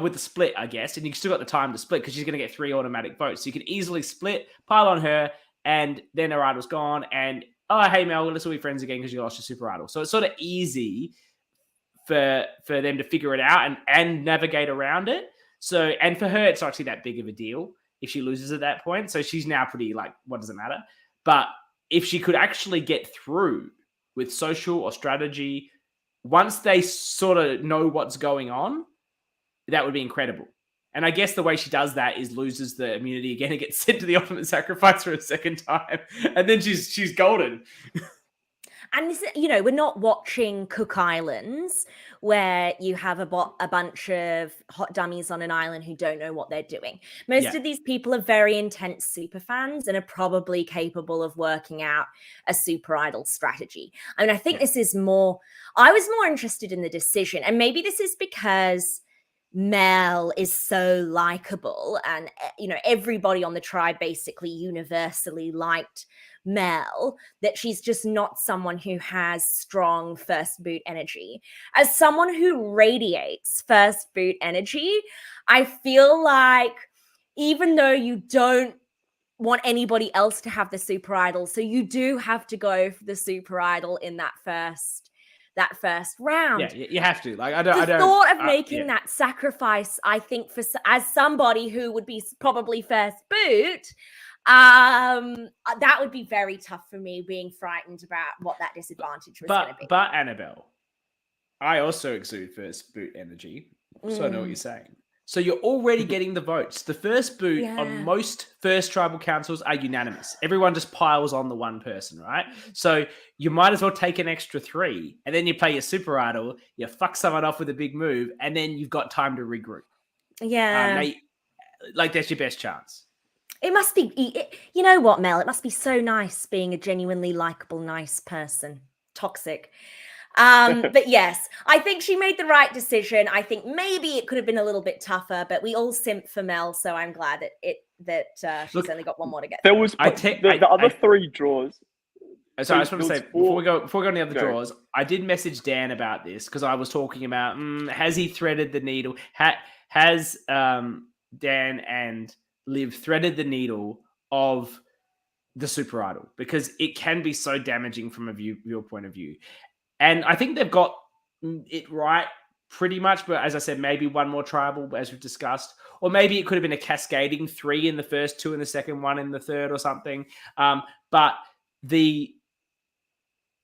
with the split, I guess, and you still got the time to split because she's going to get 3 automatic votes. So you can easily split, pile on her, and then her idol's gone. And, oh, hey, Mel, let's all be friends again because you lost your Super Idol. So it's sort of easy for them to figure it out and navigate around it. So, and for her, it's not actually that big of a deal if she loses at that point. So she's now pretty like, what does it matter? But if she could actually get through with social or strategy, once they sort of know what's going on, that would be incredible. And I guess the way she does that is loses the immunity again and gets sent to the ultimate sacrifice for a second time. And then she's golden. And this, we're not watching Cook Islands where you have a bunch of hot dummies on an island who don't know what they're doing. Most of these people are very intense super fans and are probably capable of working out a super idol strategy. I mean, I think this is more, I was more interested in the decision, and maybe this is because Mel is so likable and, everybody on the tribe basically universally liked Mel, that she's just not someone who has strong first boot energy. As someone who radiates first boot energy, I feel like even though you don't want anybody else to have the super idol, so you do have to go for the super idol in that first round. Yeah, you have to. Like, The thought of making that sacrifice, I think, as somebody who would be probably first boot, that would be very tough for me, being frightened about what that disadvantage was going to be. But Annabelle, I also exude first boot energy, so I know what you're saying. So you're already getting the votes. The first boot on most first tribal councils are unanimous. Everyone just piles on the one person, right? So you might as well take an extra 3, and then you play your super idol, you fuck someone off with a big move, and then you've got time to regroup. Yeah. That's your best chance. It must be, you know what, Mel? It must be so nice being a genuinely likable, nice person. Toxic. But yes, I think she made the right decision. I think maybe it could have been a little bit tougher, but we all simp for Mel, so I'm glad that she's only got one more to get. There was the other 3 draws. So I just want to say, before we go on the other draws, I did message Dan about this because I was talking about, has he threaded the needle? Has Dan and Liv threaded the needle of the super idol? Because it can be so damaging from a viewer point of view. And I think they've got it right pretty much. But as I said, maybe one more tribal, as we've discussed. Or maybe it could have been a cascading 3 in the first 2 and the second 1 in the third or something. But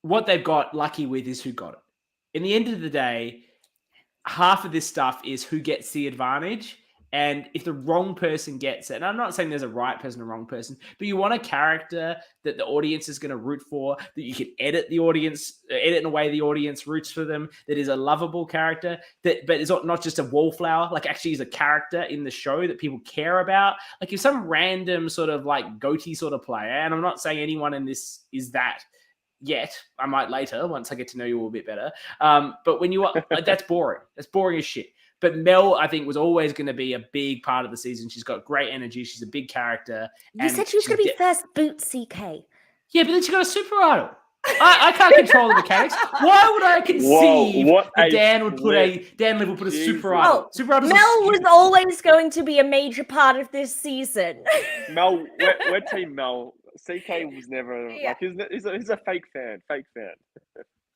what they've got lucky with is who got it. In the end of the day, half of this stuff is who gets the advantage. And if the wrong person gets it, and I'm not saying there's a right person or wrong person, but you want a character that the audience is going to root for, that you can edit in a way the audience roots for them, that is a lovable character, but it's not just a wallflower, like actually is a character in the show that people care about. Like if some random sort of like goatee sort of player, and I'm not saying anyone in this is that yet, I might later once I get to know you all a bit better. But when you are, that's boring. That's boring as shit. But Mel, I think, was always going to be a big part of the season. She's got great energy. She's a big character. You said she was going to be first boot, CK. Yeah, but then she got a super idol. I can't control the mechanics. Why would I conceive that Dan would put a super idol? Super idol. Mel was always going to be a major part of this season. Mel, we're team Mel. CK was never like he's a fake fan.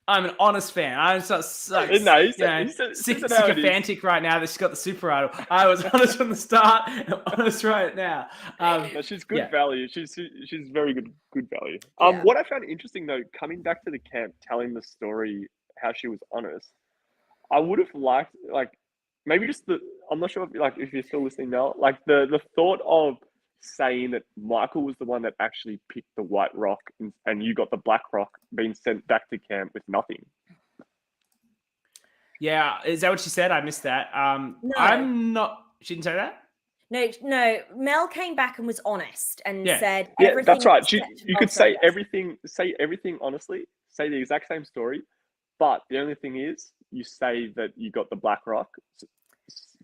I'm an honest fan. I'm so sycophantic right now that she's got the super idol. I was honest from the start and honest right now. No, she's good value. She's very good value. What I found interesting though, coming back to the camp, telling the story how she was honest, I would have liked maybe just I'm not sure if you're still listening now, like the thought of saying that Michael was the one that actually picked the white rock and you got the black rock, being sent back to camp with nothing. Yeah, is that what she said? I missed that. No. I'm not. She didn't say that. No. Mel came back and was honest and said, "Yeah, everything that's right." You could say everything honestly. Say the exact same story, but the only thing is, you say that you got the black rock,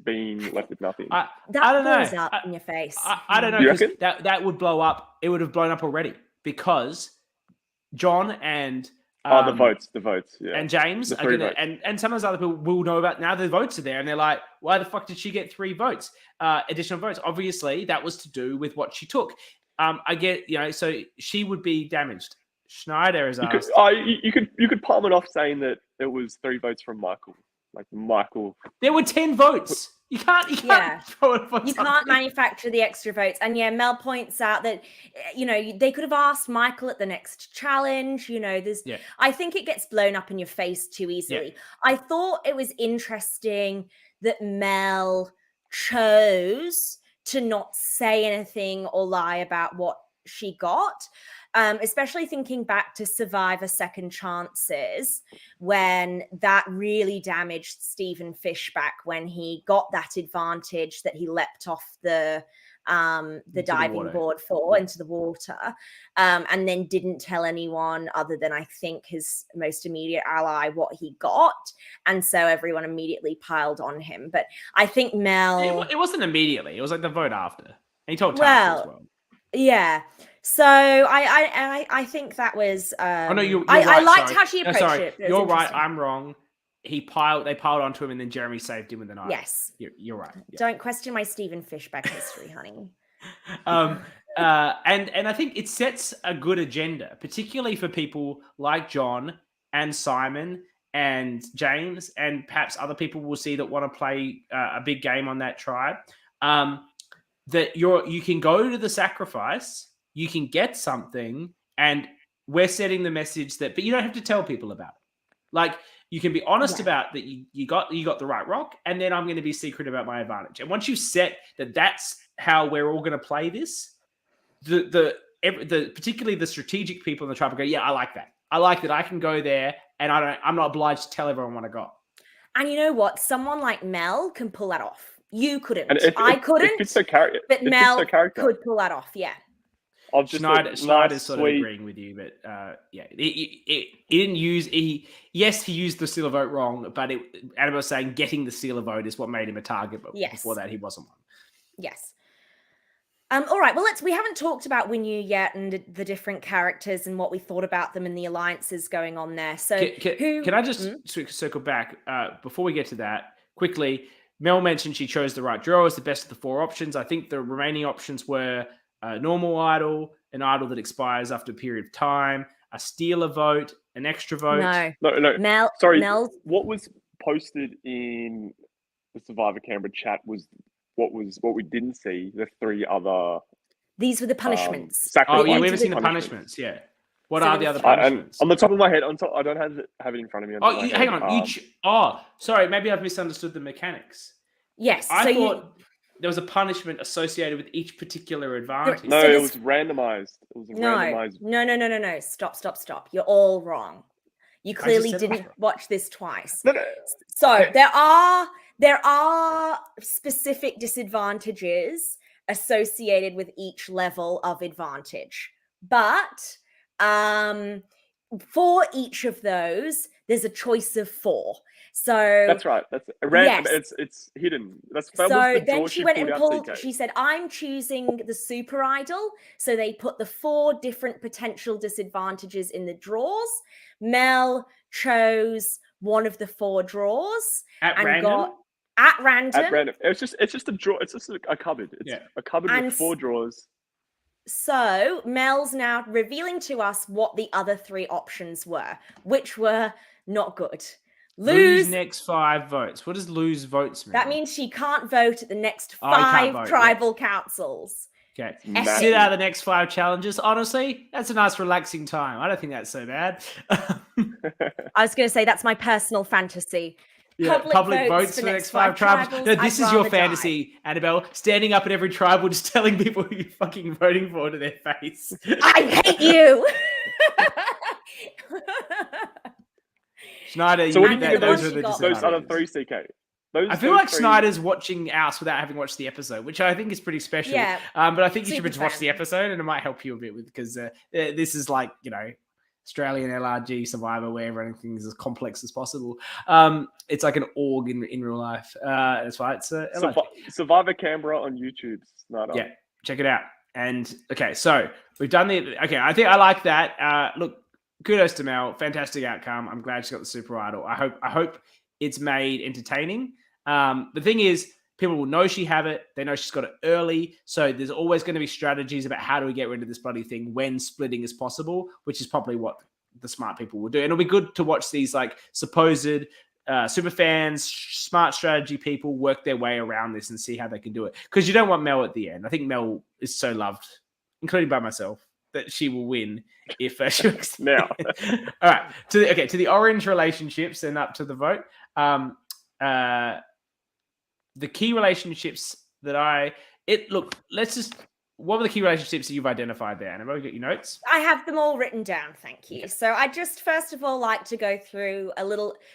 being left with nothing. I don't know. Up in your face. I don't know, because that would blow up. It would have blown up already because John and the votes, yeah, and James are gonna, and some of those other people will know about now. The votes are there, and they're like, "Why the fuck did she get 3 votes? Additional votes?" Obviously, that was to do with what she took. I get, so she would be damaged. Schneider is asked. You could palm it off saying that it was 3 votes from Michael. Like Michael, there were 10 votes. You can't throw it for you can't manufacture the extra votes. And Mel points out that they could have asked Michael at the next challenge. I think it gets blown up in your face too easily. I thought it was interesting that Mel chose to not say anything or lie about what she got, especially thinking back to Survivor Second Chances, when that really damaged Stephen Fishback when he got that advantage that he leapt off the diving board for into the water, and then didn't tell anyone other than I think his most immediate ally what he got, and so everyone immediately piled on him. But I think Mel, it wasn't immediately, it was like the vote after, and he told Tasha as well. Yeah, so I think that was oh no, you're I right, liked how she approached it. You're right, I'm wrong. They piled onto him, and then Jeremy saved him with the knife. Yes, you're right. Yeah. Don't question my Stephen Fishback history, honey. And I think it sets a good agenda, particularly for people like John and Simon and James, and perhaps other people will see that want to play a big game on that tribe. That you can go to the sacrifice, you can get something, and we're setting the message that, but you don't have to tell people about it. Like, you can be honest about that you got the right rock, and then I'm going to be secret about my advantage. And once you set that, that's how we're all going to play this. The particularly the strategic people in the tribe go, yeah, I like that. I like that I can go there, and I'm not obliged to tell everyone what I got. And you know what? Someone like Mel can pull that off. You couldn't. I couldn't. But Mel could pull that off. Yeah. Schneider's sort of agreeing with you, but he didn't use. He used the seal of vote wrong, but Annabelle was saying getting the seal of vote is what made him a target. But before that, he wasn't one. Yes. All right. Well, we haven't talked about Winyu yet, and the different characters and what we thought about them and the alliances going on there. So, can I just circle back before we get to that quickly? Mel mentioned she chose the right draw as the best of the 4 options. I think the remaining options were a normal idol, an idol that expires after a period of time, a steal a vote, an extra vote. No. What was posted in the Survivor Canberra chat was what we didn't see. The 3 other. These were the punishments. We haven't seen the punishments. Yeah. What are the other punishments? On the top of my head, I don't have it in front of me. Hang on. Sorry, maybe I've misunderstood the mechanics. Yes. I thought there was a punishment associated with each particular advantage. No, it was randomized. No. Stop. You're all wrong. You clearly didn't watch this twice. No. So there are specific disadvantages associated with each level of advantage. But for each of those, there's a choice of 4. So that's right. That's random. Yes. It's hidden. So then she went and pulled. She said, "I'm choosing the super idol." So they put the 4 different potential disadvantages in the draws. Mel chose one of the 4 draws at random. At random. It's just a draw. It's just a cupboard. It's a cupboard with 4 drawers. So Mel's now revealing to us what the other 3 options were, which were not good. Lose next 5 votes. What does lose votes mean? That means she can't vote at the next 5 tribal councils. Okay. Sit out the next 5 challenges. Honestly, that's a nice relaxing time. I don't think that's so bad. I was going to say that's my personal fantasy. Yeah, public votes for the next 5 tribals. No, this is your fantasy, Annabelle. Standing up at every tribal, just telling people who you're fucking voting for to their face. I hate you. Schneider, so what do you think of those other 3, CK? I feel like Schneider's watching us without having watched the episode, which I think is pretty special. Yeah, but I think you should watch the episode, and it might help you a bit because this is like, Australian LRG Survivor where everything is as complex as possible. It's like an org in real life. That's why it's Survivor Canberra on YouTube. Yeah, check it out. And okay, so we've done I think I like that. Look, kudos to Mel. Fantastic outcome. I'm glad she got the super idol. I hope it's made entertaining. The thing is, people will know she have it. They know she's got it early. So there's always going to be strategies about how do we get rid of this bloody thing when splitting is possible, which is probably what the smart people will do. And it'll be good to watch these like supposed super fans, smart strategy people work their way around this and see how they can do it. Because you don't want Mel at the end. I think Mel is so loved, including by myself, that she will win if she looks now. All right. To the orange relationships and up to the vote. the key relationships that what were the key relationships that you've identified there, Annabelle? You got your notes? I have them all written down, thank you. So I just first of all like to go through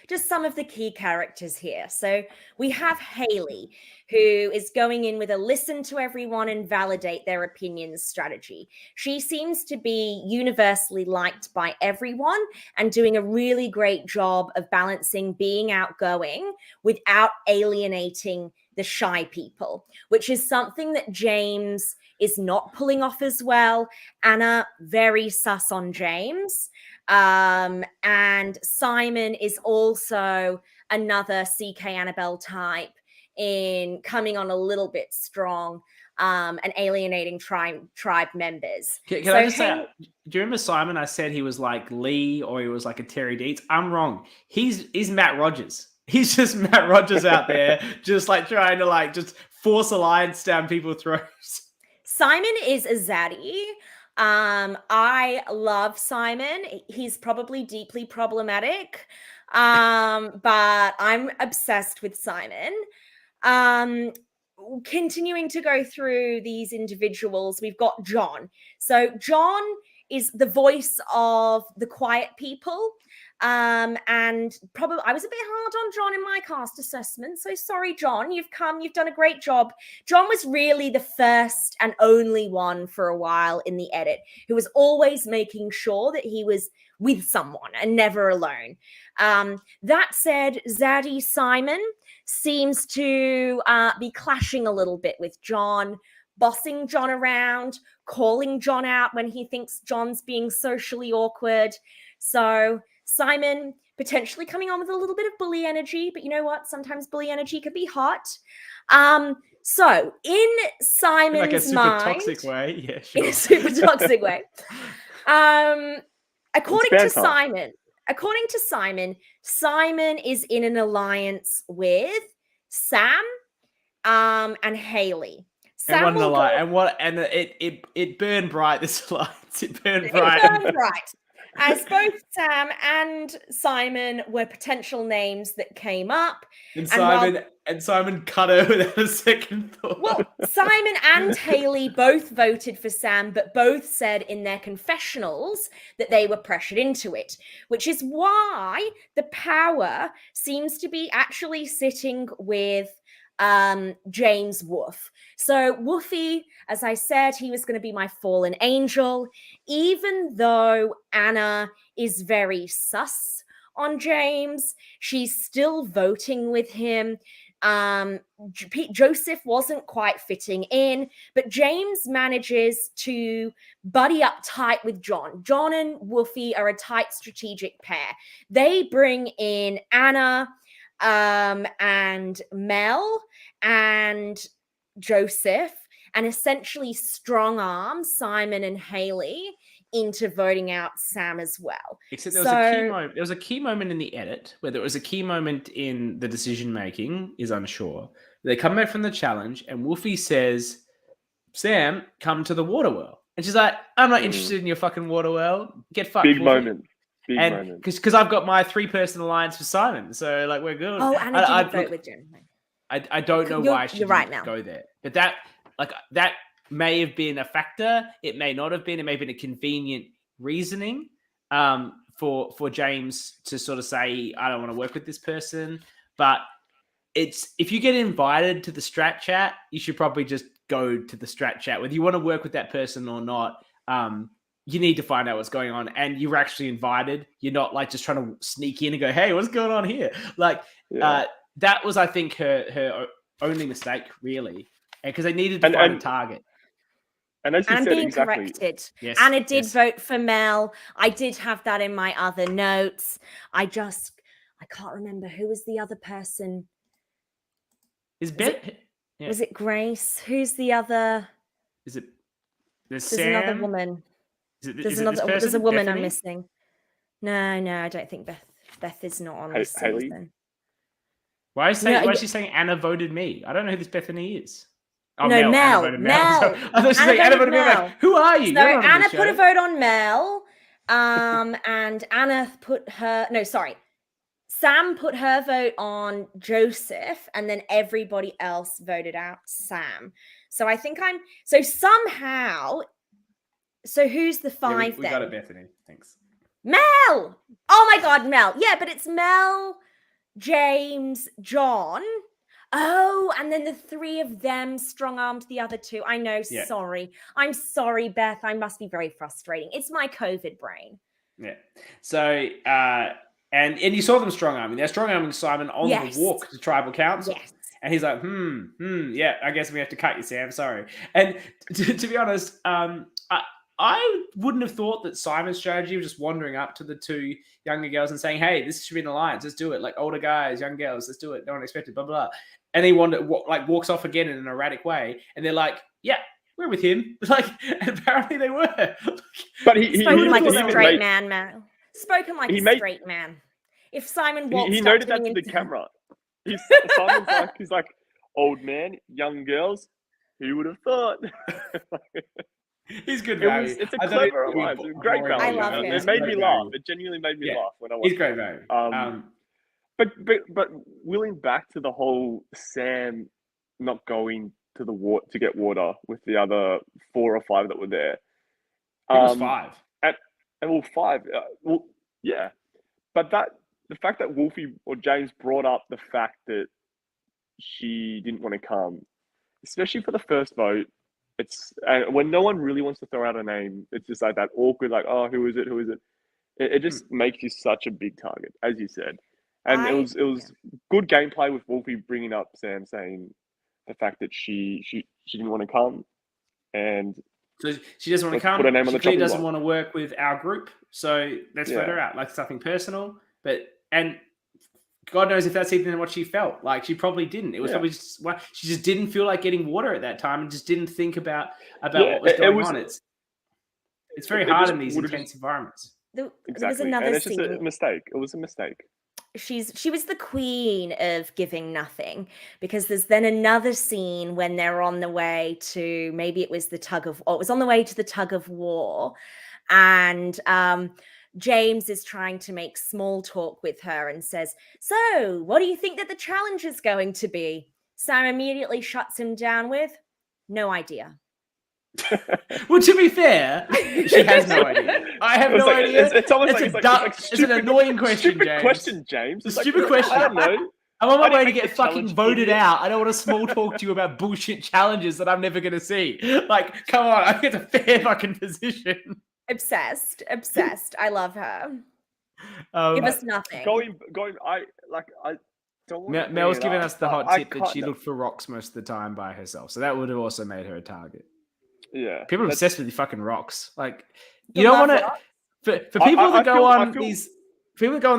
just some of the key characters here. So we have Haley, who is going in with a listen to everyone and validate their opinions strategy. She seems to be universally liked by everyone and doing a really great job of balancing being outgoing without alienating the shy people, which is something that James is not pulling off as well. Anna, very sus on James. And Simon is also another CK Annabelle type in coming on a little bit strong and alienating tribe members. Can I just say, do you remember Simon? I said he was like Lee or he was like a Terry Deeds. I'm wrong. He's Matt Rogers. He's just Matt Rogers out there, just like trying to like just force alliance down people's throats. Simon is a zaddy. I love Simon. He's probably deeply problematic, but I'm obsessed with Simon. Continuing to go through these individuals, we've got John. So John is the voice of the quiet people. And probably I was a bit hard on John in my cast assessment. So sorry, John, you've done a great job. John was really the first and only one for a while in the edit who was always making sure that he was with someone and never alone. That said, Zaddy Simon seems to be clashing a little bit with John, bossing John around, calling John out when he thinks John's being socially awkward. So Simon potentially coming on with a little bit of bully energy, but you know what? Sometimes bully energy can be hot. So in Simon's like a super mind, toxic way, yeah, sure. in a super toxic way. According to Simon, Simon is in an alliance with Sam and Haley. Sam it burned bright, this alliance. It burned bright. As both Sam and Simon were potential names that came up. And Simon cut her without a second thought. Well, Simon and Haley both voted for Sam, but both said in their confessionals that they were pressured into it, which is why the power seems to be actually sitting with James Wolf. So Wolfie, as I said, he was going to be my fallen angel, even though Anna is very sus on James. She's still voting with him. Joseph wasn't quite fitting in, but James manages to buddy up tight with John. John and Wolfie are a tight strategic pair. They bring in Anna and Mel and Joseph and essentially strong arm Simon and Haley into voting out Sam as well. Except there was a key moment in the edit where there was a key moment in the decision making is unsure. They come back from the challenge and Wolfie says, "Sam, come to the water well." And she's like, "I'm not interested in your fucking water well. Get fucked." Big Wolfie. moment. Because I've got my 3-person alliance for Simon, so like we're good. Oh, and I didn't vote with Jim. I don't know why she didn't go there, but that may have been a factor. It may not have been. It may have been a convenient reasoning for James to sort of say, "I don't want to work with this person." But if you get invited to the strat chat, you should probably just go to the strat chat, whether you want to work with that person or not. You need to find out what's going on, and you're actually invited. You're not like just trying to sneak in and go, "Hey, what's going on here?" Like that was, I think, her only mistake, really, because they needed to find a target. And as you said, being exactly. corrected. Yes, Anna did vote for Mel. I did have that in my other notes. I can't remember who was the other person. Was it Grace? Who's the other? There's Sam? Another woman. There's a woman Bethany? I'm missing. No, I don't think Beth is not on this season. Why is she saying Anna voted me? I don't know who this Bethany is. Oh, no, Mel. I thought she said Anna voted me. Like, who are you? So Anna put a vote on Mel, and Anna put her. No, sorry. Sam put her vote on Joseph, and then everybody else voted out Sam. So I think so somehow. So who's the five we then? got it, Bethany. Thanks. Mel. Oh my God, Mel. Yeah, but it's Mel, James, John. Oh, and then the three of them strong-armed the other two. I know, Yeah. sorry. I'm sorry, Beth. I must be very frustrating. It's my COVID brain. Yeah. So, and you saw them strong-arming. They're strong-arming Simon on the walk to tribal council. Yes. And he's like, yeah, I guess we have to cut you, Sam. Sorry. And to be honest, I wouldn't have thought that Simon's strategy was just wandering up to the two younger girls and saying, hey, this should be an alliance. Let's do it. Like older guys, young girls, let's do it. No one expected, blah, blah, blah. And he walks off again in an erratic way. And they're like, yeah, we're with him. Like, and apparently they were. But he spoken like a even straight man, Mel. Spoken like a straight man. If Simon walked he up noted to that me to the and camera. He's like, old man, young girls. Who would have thought? He's good value. It's a clever alliance. Great value. I love him. It made me laugh. It genuinely made me laugh when I watched. He's great value. But wheeling back to the whole Sam not going to the water to get water with the other 4 or 5 that were there. It was 5. And 5. Yeah. But the fact that Wolfie or James brought up the fact that she didn't want to come, especially for the first vote, when no one really wants to throw out a name, it's just like that awkward, like, oh, who is it? Who is it? It just makes you such a big target, as you said. And it was good gameplay with Wolfie bringing up Sam, saying the fact that she didn't want to come, and so she doesn't want to come. She clearly doesn't want to work with our group, so let's vote her out. Like, it's nothing personal, and God knows if that's even what she felt. Like, she probably didn't. It was probably just she just didn't feel like getting water at that time, and just didn't think about what was going on. It's very hard in these intense environments. There was another and it's scene. just a mistake. It was a mistake. She was the queen of giving nothing, because there's then another scene when they're on the way to, maybe it was on the way to the tug of war, and James is trying to make small talk with her and says, so what do you think that the challenge is going to be? Sam immediately shuts him down with, no idea. Well, to be fair, she has no idea. I have no idea. It's almost it's an annoying question, James. Question, James. It's a stupid question. I don't know. I'm on my way to get fucking voted out. I don't want to small talk to you about bullshit challenges that I'm never going to see. Like, come on, I get a fair fucking position. Obsessed. I love her. Give us nothing. I don't want Mel's given us the hot tip that she looked for rocks most of the time by herself. So that would have also made her a target. Yeah. People are obsessed with the fucking rocks. Like, you don't want to... For people that go on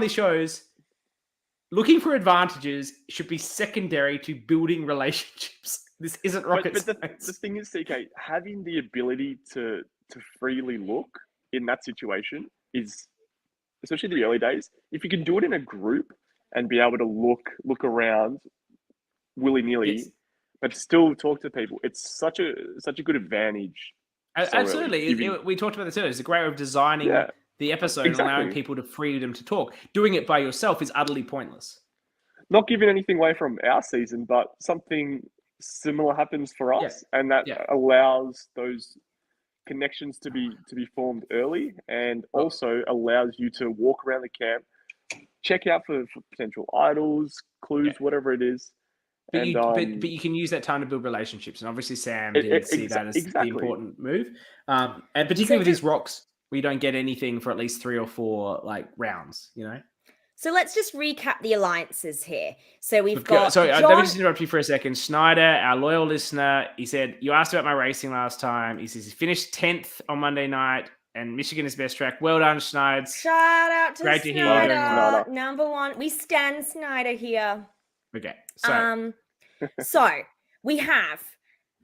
these shows, looking for advantages should be secondary to building relationships. This isn't rocket science. The thing is, CK, having the ability to freely look in that situation is, especially the early days, if you can do it in a group and be able to look around willy-nilly, but still talk to people, it's such a good advantage. Absolutely. We talked about this earlier. It's a great way of designing the episode and allowing people to freedom to talk. Doing it by yourself is utterly pointless. Not giving anything away from our season, but something similar happens for us, and that allows those connections to be formed early, and also allows you to walk around the camp, check out for potential idols, clues, whatever it is. But you can use that time to build relationships, and obviously Sam didn't see that as the important move. And particularly with these rocks, we don't get anything for at least 3 or 4 rounds, you know. So let's just recap the alliances here. So we've got. Sorry, let me just interrupt you for a second. Schneider, our loyal listener, he said, you asked about my racing last time. He says he finished 10th on Monday night, and Michigan is best track. Well done, Schneider. Shout out to Great Snyder. To hear. Number 1. We stand Snyder here. Okay. So we have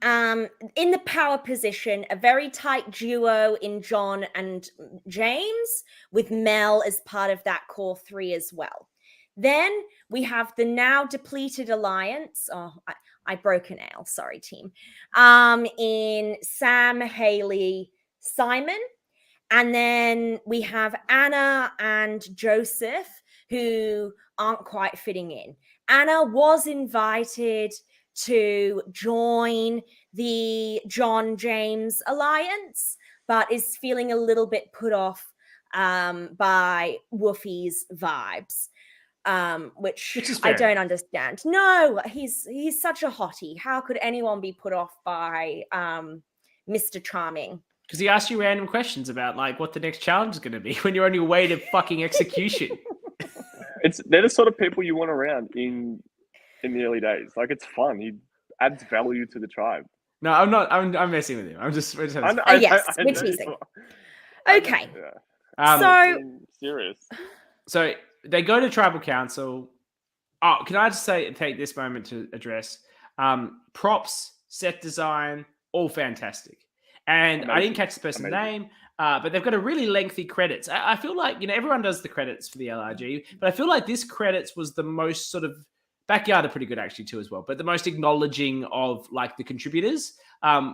in the power position a very tight duo in John and James, with Mel as part of that core 3 as well. Then we have the now depleted alliance. Oh, I broke a nail. Sorry, team. In Sam, Haley, Simon. And then we have Anna and Joseph, who aren't quite fitting in. Anna was invited to join the John James alliance, but is feeling a little bit put off by Woofy's vibes, which is I fair don't enough. understand. No, he's such a hottie. How could anyone be put off by Mr. Charming? Because he asked you random questions about like what the next challenge is going to be when you're on your way to fucking execution. They're the sort of people you want around in the early days. Like, it's fun. He adds value to the tribe. No, I'm not. I'm messing with him. we're just having fun. Yes, we're teasing. Okay. So I'm serious. So they go to tribal council. Oh, can I just take this moment to address props, set design, all fantastic. And Amazing. I didn't catch the person's name, but they've got a really lengthy credits. I feel like, everyone does the credits for the LRG, but I feel like this credits was the most sort of Backyard are pretty good actually too as well, but the most acknowledging of like the contributors,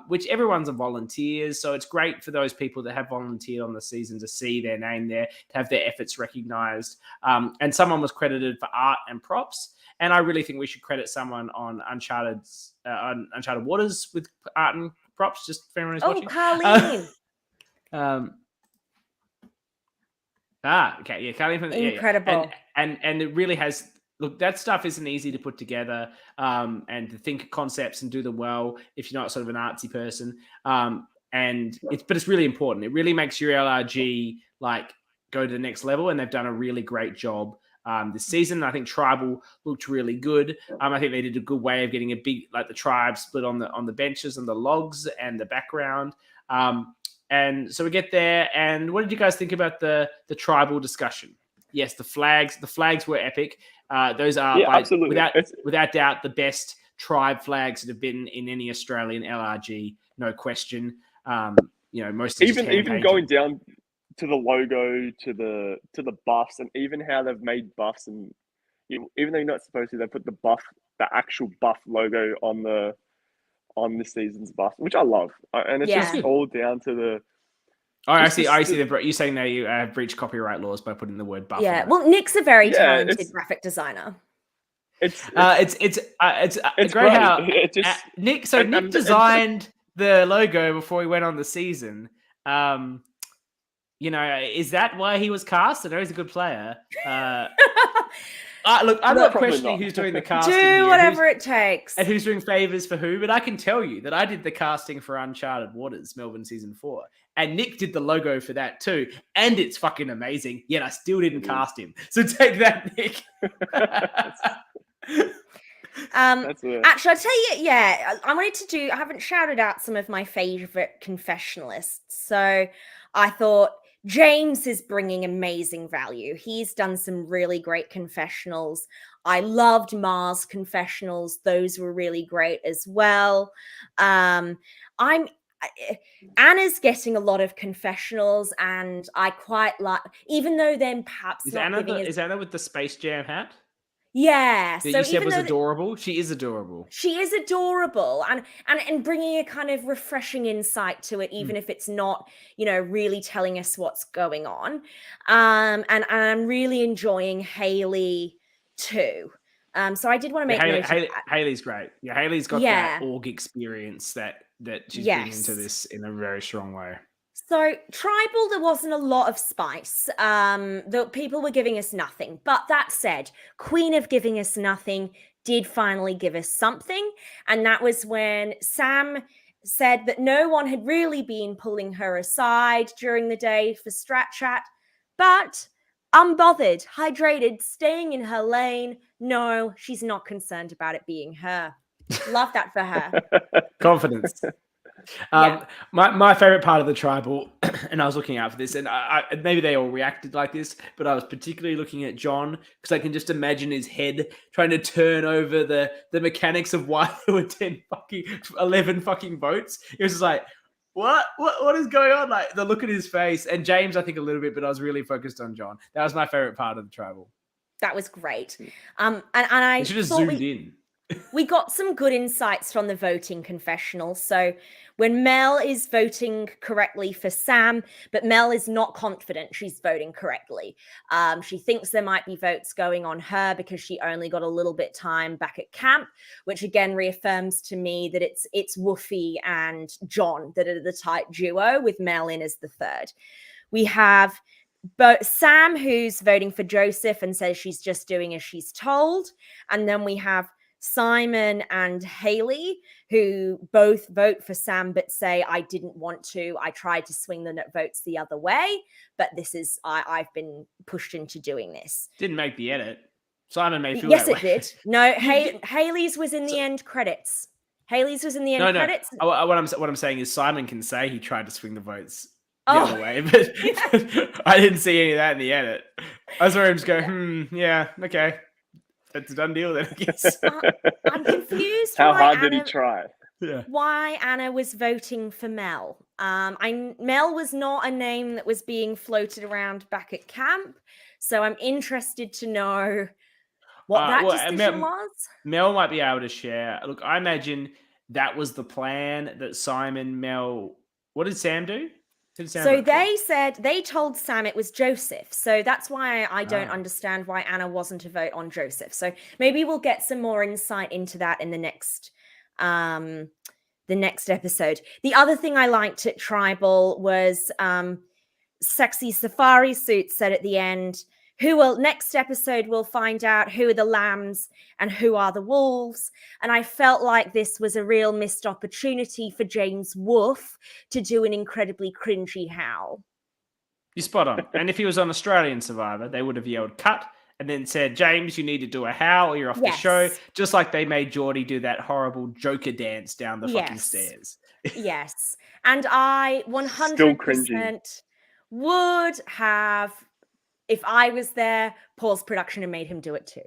which everyone's a volunteers. So it's great for those people that have volunteered on the season to see their name there, to have their efforts recognized. And someone was credited for art and props. And I really think we should credit someone on Uncharted Waters with art and props, just for everyone who's watching. Carleen. Okay. Yeah, Carleen. Incredible. And it really has... Look, that stuff isn't easy to put together and to think concepts and do them well if you're not sort of an artsy person. But it's really important. It really makes your LRG like go to the next level, and they've done a really great job this season. I think Tribal looked really good. I think they did a good way of getting a big, like the tribe split on the benches and the logs and the background. And so we get there. And what did you guys think about the tribal discussion? Yes, the flags. The flags were epic. Those are, without doubt, the best tribe flags that have been in any Australian LRG, no question. Most even going down to the logo, to the buffs, and even how they've made buffs, and even though you're not supposed to, they put the actual buff logo on this season's buff, which I love, and it's just all down to the. Oh, I see. You're saying that you have breached copyright laws by putting the word buff. Yeah, well, Nick's a very talented graphic designer. It's great how Nick designed the logo before he went on the season. Is that why he was cast? I know he's a good player. Look, I'm not questioning who's doing the casting. Do whatever it takes. And who's doing favors for who, but I can tell you that I did the casting for Uncharted Waters, Melbourne Season 4. And Nick did the logo for that too. And it's fucking amazing. Yet I still didn't cast him. So take that, Nick. Actually, I'll tell you, I haven't shouted out some of my favorite confessionalists. So I thought James is bringing amazing value. He's done some really great confessionals. I loved Mars confessionals. Those were really great as well. Anna's getting a lot of confessionals, and I quite like, even though then perhaps is Anna with the Space Jam hat? Yeah. That you said was adorable. She is adorable. She is adorable, and bringing a kind of refreshing insight to it, even if it's not, really telling us what's going on. And I'm really enjoying Hayley too. So I did want to make note of that. Hayley's great. Yeah, Hayley's got that org experience that she's bringing to this in a very strong way. So Tribal, there wasn't a lot of spice. The people were giving us nothing. But that said, Queen of Giving Us Nothing did finally give us something. And that was when Sam said that no one had really been pulling her aside during the day for Strat Chat. But unbothered, hydrated, staying in her lane. No, she's not concerned about it being her. Love that for her. Confidence. My favorite part of the tribal, and I was looking out for this, and I maybe they all reacted like this, but I was particularly looking at John because I can just imagine his head trying to turn over the mechanics of why there were 11 fucking votes. It was just like, what is going on? Like the look at his face, and James, I think a little bit, but I was really focused on John. That was my favorite part of the tribal. That was great. And I should have zoomed in. We got some good insights from the voting confessional. So when Mel is voting correctly for Sam, but Mel is not confident she's voting correctly. She thinks there might be votes going on her because she only got a little bit time back at camp, which again reaffirms to me that it's Woofy and John that are the tight duo, with Mel in as the third. We have Sam, who's voting for Joseph and says she's just doing as she's told. And then we have Simon and Haley, who both vote for Sam but say, I didn't want to. I tried to swing the votes the other way, but this is, I've been pushed into doing this. Didn't make the edit. Simon may feel yes, that it way. did. No, Haley's was in the end credits. Haley's was in the end credits. What I'm saying is Simon can say he tried to swing the votes the other way, but I didn't see any of that in the edit. I saw him just go, yeah, okay. That's a done deal then, I guess. I'm confused. How hard did he try? Yeah. Why Anna was voting for Mel. Mel was not a name that was being floated around back at camp, so I'm interested to know what that decision was. Mel might be able to share. Look, I imagine that was the plan that Simon, Mel... What did Sam do? So they told Sam it was Joseph. So that's why I don't understand why Anna wasn't to vote on Joseph. So maybe we'll get some more insight into that in the next episode. The other thing I liked at Tribal was Sexy Safari Suit said at the end, next episode we'll find out who are the lambs and who are the wolves. And I felt like this was a real missed opportunity for James Wolfe to do an incredibly cringy howl. You're spot on. And if he was on Australian Survivor, they would have yelled cut and then said, James, you need to do a howl or you're off the show. Just like they made Geordie do that horrible Joker dance down the fucking stairs. Yes. And I 100% would have, if I was there, paused production and made him do it too.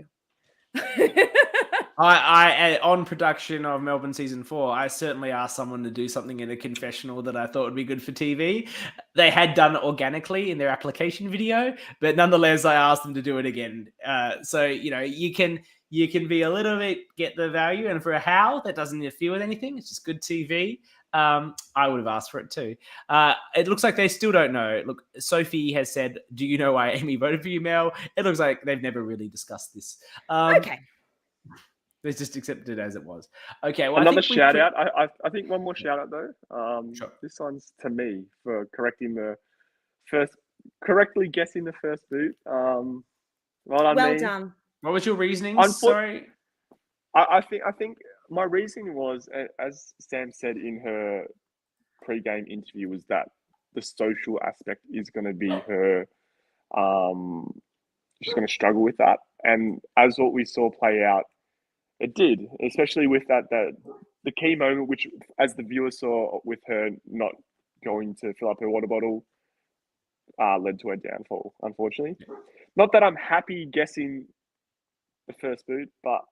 I on production of Melbourne season 4, I certainly asked someone to do something in a confessional that I thought would be good for TV. They had done it organically in their application video, but nonetheless, I asked them to do it again. So you can be a little bit get the value, and for a howl that doesn't interfere with anything, it's just good TV. I would have asked for it too. It looks like they still don't know. Look, Sophie has said, do you know why Amy voted for you, Mel? It looks like they've never really discussed this. Okay. They just accepted it as it was. Okay. Well, another shout out. I think one more shout out though. Sure. This one's to me for correctly guessing the first boot. Well done. What was your reasoning? Sorry. I think my reasoning was, as Sam said in her pre-game interview, was that the social aspect is going to be her. She's going to struggle with that, and as what we saw play out, it did, especially with the key moment, which, as the viewer saw, with her not going to fill up her water bottle, led to her downfall. Unfortunately, not that I'm happy guessing the first boot, but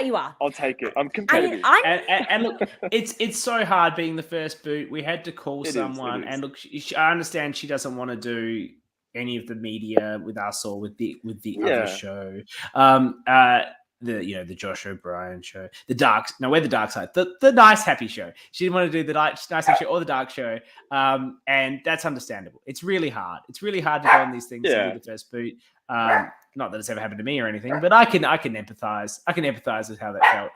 you are. I'll take it. I'm competitive. And look, it's so hard being the first boot. We had to call someone, and look, I understand she doesn't want to do any of the media with us or with the other show. The Josh O'Brien show, we're the dark side, the nice happy show. She didn't want to do the nice happy show or the dark show, and that's understandable. It's really hard. It's really hard to go on these things and do the first boot. Not that it's ever happened to me or anything, but I can empathize. I can empathize with how that felt.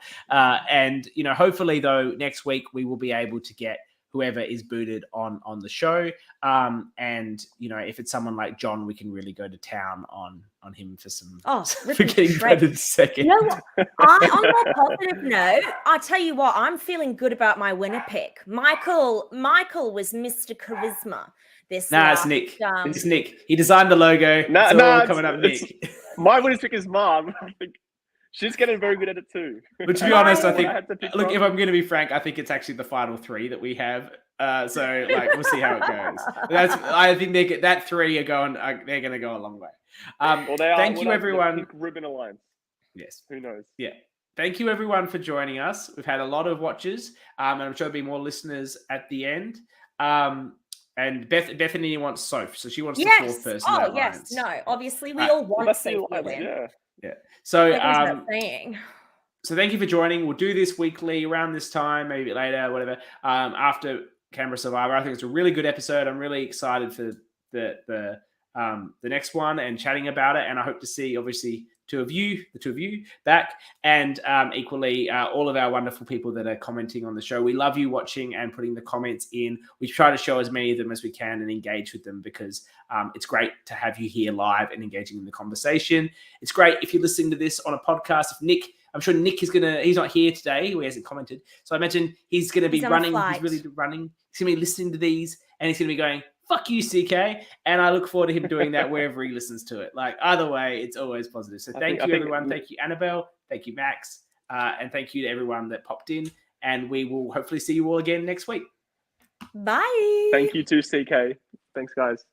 And hopefully though, next week we will be able to get whoever is booted on the show. And if it's someone like John, we can really go to town on him for some for getting voted second. You know what? On a more positive note, I tell you what, I'm feeling good about my winner pick. Michael was Mr. Charisma. It's Nick. It's Nick. He designed the logo. Coming up, Nick. My winner pick is Mom. I think she's getting very good at it too. But to be honest, I think, look, if I'm going to be frank, I think it's actually the final 3 that we have. So we'll see how it goes. I think that 3 are going. They're going to go a long way. Thank you, everyone. Pink ribbon alliance. Yes. Who knows? Yeah. Thank you, everyone, for joining us. We've had a lot of watches, and I'm sure there'll be more listeners at the end. And Bethany wants Soph, so she wants the fourth Yes. person. in Oh, that yes. alliance. No, obviously we all want That's the Sophie to alliance, win. yeah. Yeah. So Like, what is that saying? So thank you for joining. We'll do this weekly around this time, maybe later, whatever. After Canberra Survivor, I think it's a really good episode. I'm really excited for the next one and chatting about it. And I hope to see, obviously, the two of you back, and equally all of our wonderful people that are commenting on the show. We love you watching and putting the comments in. We try to show as many of them as we can and engage with them, because it's great to have you here live and engaging in the conversation. It's great if you're listening to this on a podcast. I'm sure Nick he's not here today. He hasn't commented. So I imagine he's going to be running. He's really running. He's going to be listening to these, and he's going to be going, "Fuck you, CK." And I look forward to him doing that wherever he listens to it. Like, either way, it's always positive. So thank you, everyone. Thank you, Annabelle. Thank you, Max. And thank you to everyone that popped in. And we will hopefully see you all again next week. Bye. Thank you too, CK. Thanks, guys.